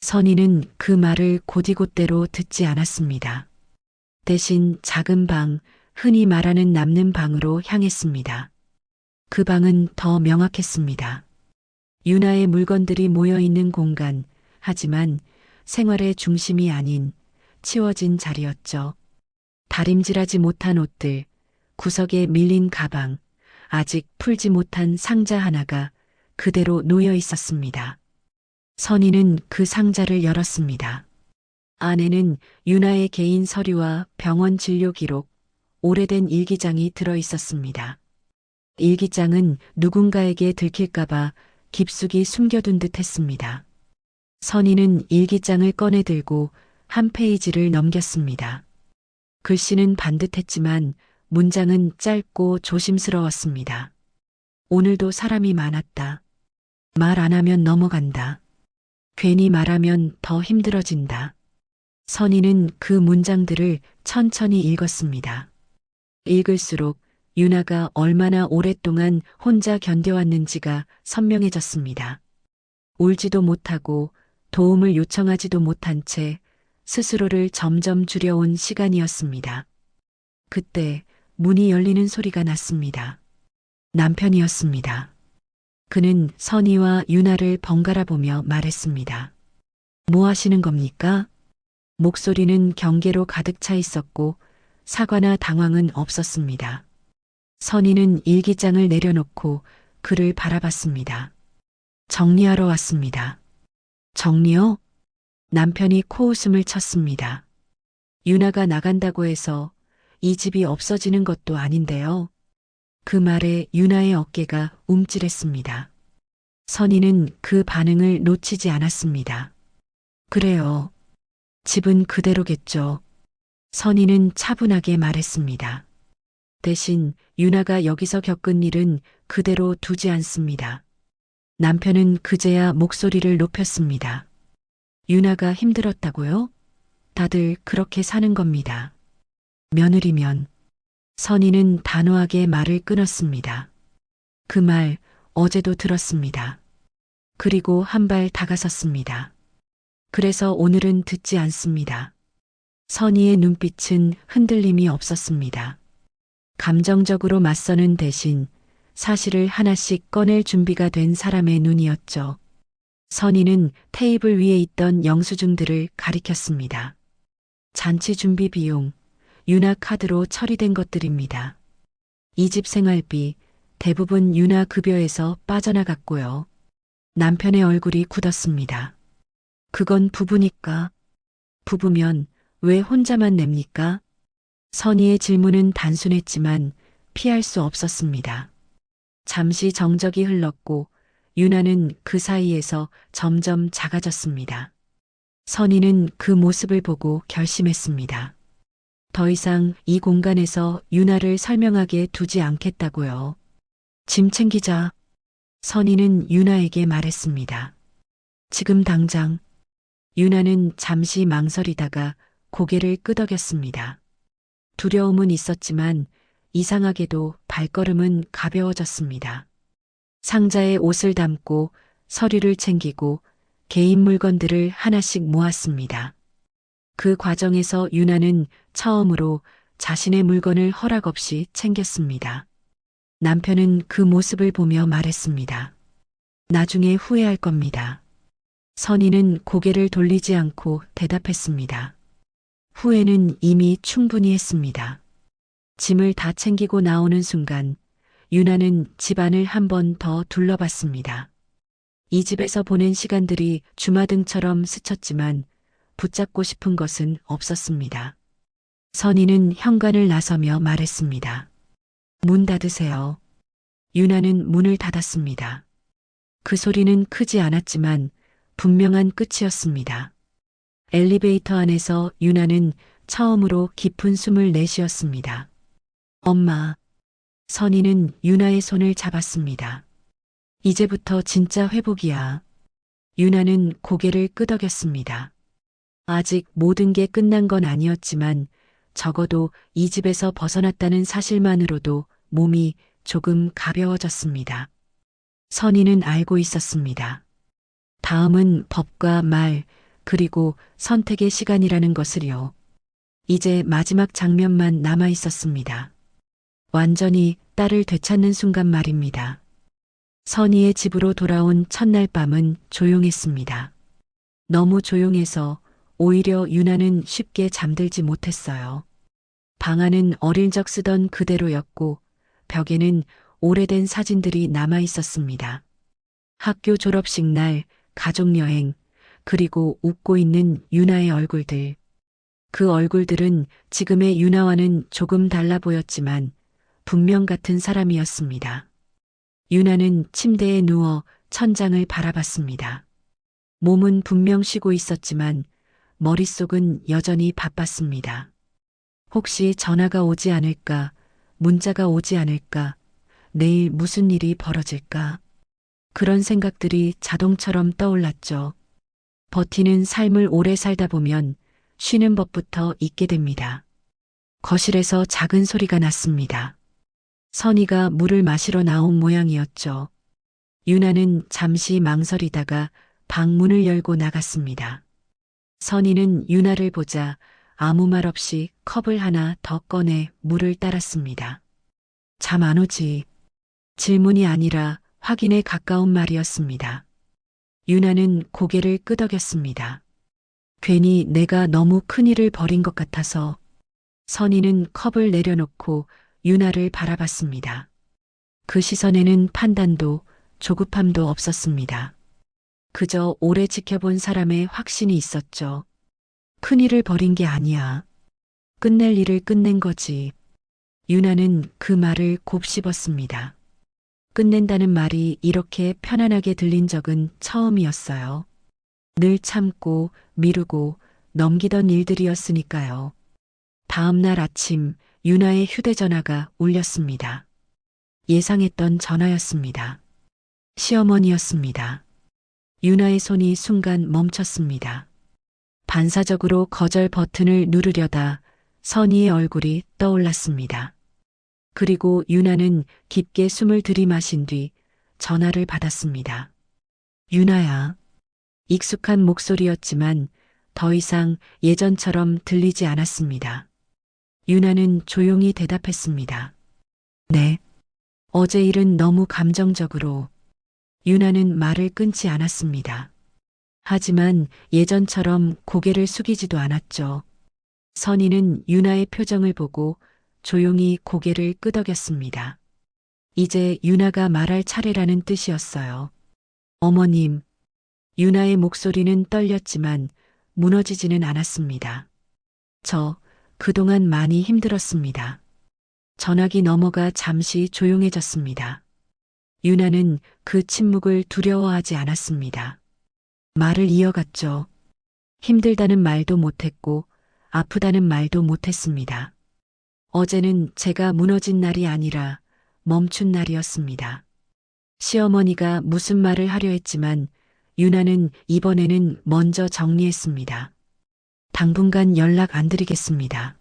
선희는 그 말을 곧이곧대로 듣지 않았습니다. 대신 작은 방, 흔히 말하는 남는 방으로 향했습니다. 그 방은 더 명확했습니다. 유나의 물건들이 모여 있는 공간, 하지만 생활의 중심이 아닌 치워진 자리였죠. 다림질하지 못한 옷들, 구석에 밀린 가방, 아직 풀지 못한 상자 하나가 그대로 놓여 있었습니다. 선희는 그 상자를 열었습니다. 안에는 유나의 개인 서류와 병원 진료 기록, 오래된 일기장이 들어 있었습니다. 일기장은 누군가에게 들킬까봐 깊숙이 숨겨둔 듯 했습니다. 선희는 일기장을 꺼내 들고 한 페이지를 넘겼습니다. 글씨는 반듯했지만 문장은 짧고 조심스러웠습니다. 오늘도 사람이 많았다. 말 안 하면 넘어간다. 괜히 말하면 더 힘들어진다. 선희는 그 문장들을 천천히 읽었습니다. 읽을수록 유나가 얼마나 오랫동안 혼자 견뎌왔는지가 선명해졌습니다. 울지도 못하고 도움을 요청하지도 못한 채 스스로를 점점 줄여온 시간이었습니다. 그때 문이 열리는 소리가 났습니다. 남편이었습니다. 그는 선희와 유나를 번갈아 보며 말했습니다. 뭐 하시는 겁니까? 목소리는 경계로 가득 차 있었고 사과나 당황은 없었습니다. 선희는 일기장을 내려놓고 그를 바라봤습니다. 정리하러 왔습니다. 정리요? 남편이 코웃음을 쳤습니다. 유나가 나간다고 해서 이 집이 없어지는 것도 아닌데요. 그 말에 유나의 어깨가 움찔했습니다. 선희는 그 반응을 놓치지 않았습니다. 그래요. 집은 그대로겠죠. 선희는 차분하게 말했습니다. 대신 유나가 여기서 겪은 일은 그대로 두지 않습니다. 남편은 그제야 목소리를 높였습니다. 유나가 힘들었다고요? 다들 그렇게 사는 겁니다. 며느리면. 선희는 단호하게 말을 끊었습니다. 그 말 어제도 들었습니다. 그리고 한 발 다가섰습니다. 그래서 오늘은 듣지 않습니다. 선희의 눈빛은 흔들림이 없었습니다. 감정적으로 맞서는 대신 사실을 하나씩 꺼낼 준비가 된 사람의 눈이었죠. 선희는 테이블 위에 있던 영수증들을 가리켰습니다. 잔치 준비 비용, 유나 카드로 처리된 것들입니다. 이 집 생활비 대부분 유나 급여에서 빠져나갔고요. 남편의 얼굴이 굳었습니다. 그건 부부니까. 부부면 왜 혼자만 냅니까? 선희의 질문은 단순했지만 피할 수 없었습니다. 잠시 정적이 흘렀고 유나는 그 사이에서 점점 작아졌습니다. 선희는 그 모습을 보고 결심했습니다. 더 이상 이 공간에서 유나를 설명하게 두지 않겠다고요. 짐 챙기자. 선희는 유나에게 말했습니다. 지금 당장. 유나는 잠시 망설이다가 고개를 끄덕였습니다. 두려움은 있었지만 이상하게도 발걸음은 가벼워졌습니다. 상자에 옷을 담고 서류를 챙기고 개인 물건들을 하나씩 모았습니다. 그 과정에서 유나는 처음으로 자신의 물건을 허락 없이 챙겼습니다. 남편은 그 모습을 보며 말했습니다. 나중에 후회할 겁니다. 선희는 고개를 돌리지 않고 대답했습니다. 후회는 이미 충분히 했습니다. 짐을 다 챙기고 나오는 순간 유나는 집안을 한 번 더 둘러봤습니다. 이 집에서 보낸 시간들이 주마등처럼 스쳤지만 붙잡고 싶은 것은 없었습니다. 선희는 현관을 나서며 말했습니다. 문 닫으세요. 유나는 문을 닫았습니다. 그 소리는 크지 않았지만 분명한 끝이었습니다. 엘리베이터 안에서 유나는 처음으로 깊은 숨을 내쉬었습니다. 엄마. 선희는 유나의 손을 잡았습니다. 이제부터 진짜 회복이야. 유나는 고개를 끄덕였습니다. 아직 모든 게 끝난 건 아니었지만 적어도 이 집에서 벗어났다는 사실만으로도 몸이 조금 가벼워졌습니다. 선희는 알고 있었습니다. 다음은 법과 말, 그리고 선택의 시간이라는 것을요. 이제 마지막 장면만 남아 있었습니다. 완전히 딸을 되찾는 순간 말입니다. 선희의 집으로 돌아온 첫날 밤은 조용했습니다. 너무 조용해서 오히려 유나는 쉽게 잠들지 못했어요. 방 안은 어릴 적 쓰던 그대로였고 벽에는 오래된 사진들이 남아 있었습니다. 학교 졸업식 날, 가족여행, 그리고 웃고 있는 유나의 얼굴들. 그 얼굴들은 지금의 유나와는 조금 달라 보였지만 분명 같은 사람이었습니다. 유나는 침대에 누워 천장을 바라봤습니다. 몸은 분명 쉬고 있었지만 머릿속은 여전히 바빴습니다. 혹시 전화가 오지 않을까, 문자가 오지 않을까, 내일 무슨 일이 벌어질까. 그런 생각들이 자동처럼 떠올랐죠. 버티는 삶을 오래 살다 보면 쉬는 법부터 잊게 됩니다. 거실에서 작은 소리가 났습니다. 선희가 물을 마시러 나온 모양이었죠. 유나는 잠시 망설이다가 방 문을 열고 나갔습니다. 선희는 유나를 보자 아무 말 없이 컵을 하나 더 꺼내 물을 따랐습니다. 잠 안 오지? 질문이 아니라 확인에 가까운 말이었습니다. 유나는 고개를 끄덕였습니다. 괜히 내가 너무 큰일을 벌인 것 같아서. 선희는 컵을 내려놓고 유나를 바라봤습니다. 그 시선에는 판단도 조급함도 없었습니다. 그저 오래 지켜본 사람의 확신이 있었죠. 큰일을 벌인 게 아니야. 끝낼 일을 끝낸 거지. 유나는 그 말을 곱씹었습니다. 끝낸다는 말이 이렇게 편안하게 들린 적은 처음이었어요. 늘 참고 미루고 넘기던 일들이었으니까요. 다음 날 아침 유나의 휴대전화가 울렸습니다. 예상했던 전화였습니다. 시어머니였습니다. 유나의 손이 순간 멈췄습니다. 반사적으로 거절 버튼을 누르려다 선희의 얼굴이 떠올랐습니다. 그리고 유나는 깊게 숨을 들이마신 뒤 전화를 받았습니다. 유나야. 익숙한 목소리였지만 더 이상 예전처럼 들리지 않았습니다. 유나는 조용히 대답했습니다. 네. 어제 일은 너무 감정적으로. 유나는 말을 끊지 않았습니다. 하지만 예전처럼 고개를 숙이지도 않았죠. 선희는 유나의 표정을 보고 조용히 고개를 끄덕였습니다. 이제 유나가 말할 차례라는 뜻이었어요. 어머님. 유나의 목소리는 떨렸지만 무너지지는 않았습니다. 저 그동안 많이 힘들었습니다. 전화기 넘어가 잠시 조용해졌습니다. 유나는 그 침묵을 두려워하지 않았습니다. 말을 이어갔죠. 힘들다는 말도 못했고 아프다는 말도 못했습니다. 어제는 제가 무너진 날이 아니라 멈춘 날이었습니다. 시어머니가 무슨 말을 하려 했지만 유나는 이번에는 먼저 정리했습니다. 당분간 연락 안 드리겠습니다.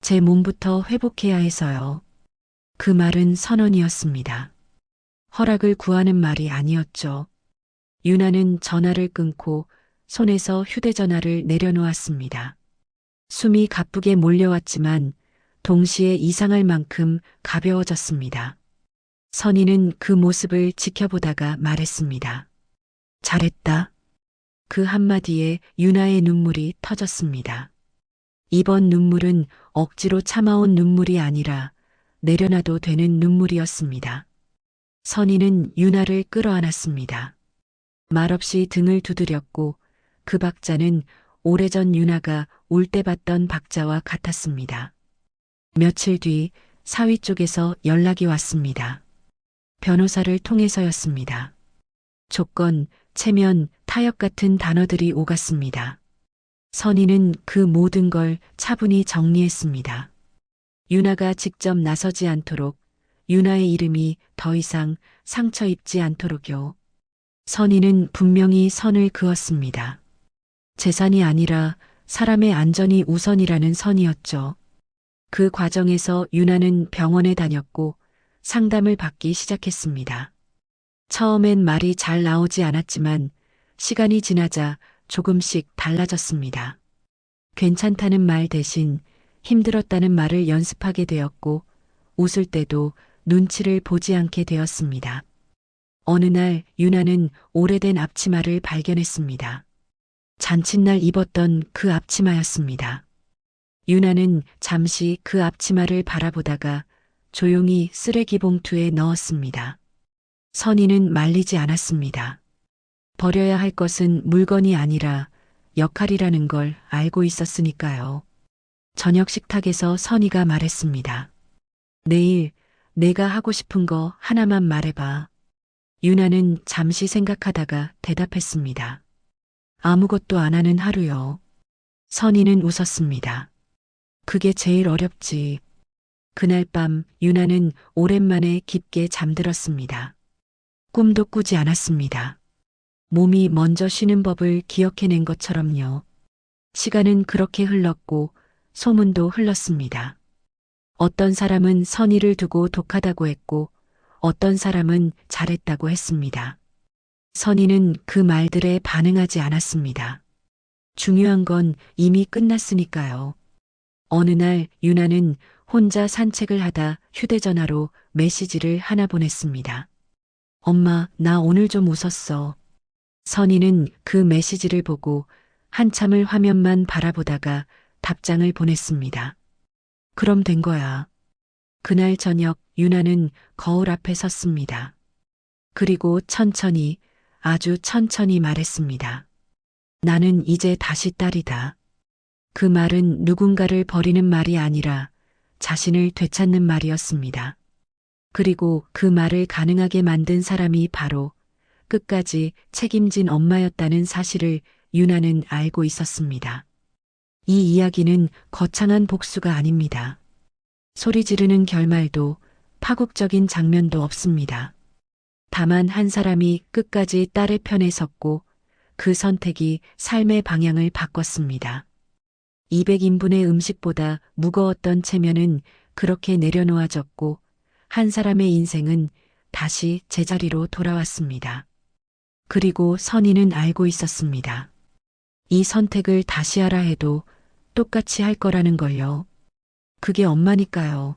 제 몸부터 회복해야 해서요. 그 말은 선언이었습니다. 허락을 구하는 말이 아니었죠. 유나는 전화를 끊고 손에서 휴대전화를 내려놓았습니다. 숨이 가쁘게 몰려왔지만 동시에 이상할 만큼 가벼워졌습니다. 선희는 그 모습을 지켜보다가 말했습니다. 잘했다. 그 한마디에 유나의 눈물이 터졌습니다. 이번 눈물은 억지로 참아온 눈물이 아니라 내려놔도 되는 눈물이었습니다. 선희는 유나를 끌어안았습니다. 말없이 등을 두드렸고 그 박자는 오래전 유나가 울 때 봤던 박자와 같았습니다. 며칠 뒤 사위 쪽에서 연락이 왔습니다. 변호사를 통해서였습니다. 조건, 체면, 타협 같은 단어들이 오갔습니다. 선희는 그 모든 걸 차분히 정리했습니다. 유나가 직접 나서지 않도록, 유나의 이름이 더 이상 상처 입지 않도록요. 선희는 분명히 선을 그었습니다. 재산이 아니라 사람의 안전이 우선이라는 선이었죠. 그 과정에서 유나는 병원에 다녔고 상담을 받기 시작했습니다. 처음엔 말이 잘 나오지 않았지만 시간이 지나자 조금씩 달라졌습니다. 괜찮다는 말 대신 힘들었다는 말을 연습하게 되었고 웃을 때도 눈치를 보지 않게 되었습니다. 어느 날 유나는 오래된 앞치마를 발견했습니다. 잔칫날 입었던 그 앞치마였습니다. 유나는 잠시 그 앞치마를 바라보다가 조용히 쓰레기 봉투에 넣었습니다. 선희는 말리지 않았습니다. 버려야 할 것은 물건이 아니라 역할이라는 걸 알고 있었으니까요. 저녁 식탁에서 선희가 말했습니다. 내일 내가 하고 싶은 거 하나만 말해봐. 유나는 잠시 생각하다가 대답했습니다. 아무것도 안 하는 하루요. 선희는 웃었습니다. 그게 제일 어렵지. 그날 밤 유나는 오랜만에 깊게 잠들었습니다. 꿈도 꾸지 않았습니다. 몸이 먼저 쉬는 법을 기억해낸 것처럼요. 시간은 그렇게 흘렀고 소문도 흘렀습니다. 어떤 사람은 선의를 두고 독하다고 했고 어떤 사람은 잘했다고 했습니다. 선의는 그 말들에 반응하지 않았습니다. 중요한 건 이미 끝났으니까요. 어느 날 유나는 혼자 산책을 하다 휴대전화로 메시지를 하나 보냈습니다. 엄마, 나 오늘 좀 웃었어. 선희는 그 메시지를 보고 한참을 화면만 바라보다가 답장을 보냈습니다. 그럼 된 거야. 그날 저녁 유나는 거울 앞에 섰습니다. 그리고 천천히, 아주 천천히 말했습니다. 나는 이제 다시 딸이다. 그 말은 누군가를 버리는 말이 아니라 자신을 되찾는 말이었습니다. 그리고 그 말을 가능하게 만든 사람이 바로 끝까지 책임진 엄마였다는 사실을 유나는 알고 있었습니다. 이 이야기는 거창한 복수가 아닙니다. 소리 지르는 결말도 파국적인 장면도 없습니다. 다만 한 사람이 끝까지 딸의 편에 섰고 그 선택이 삶의 방향을 바꿨습니다. 200인분의 음식보다 무거웠던 체면은 그렇게 내려놓아졌고 한 사람의 인생은 다시 제자리로 돌아왔습니다. 그리고 선희는 알고 있었습니다. 이 선택을 다시 하라 해도 똑같이 할 거라는 걸요. 그게 엄마니까요.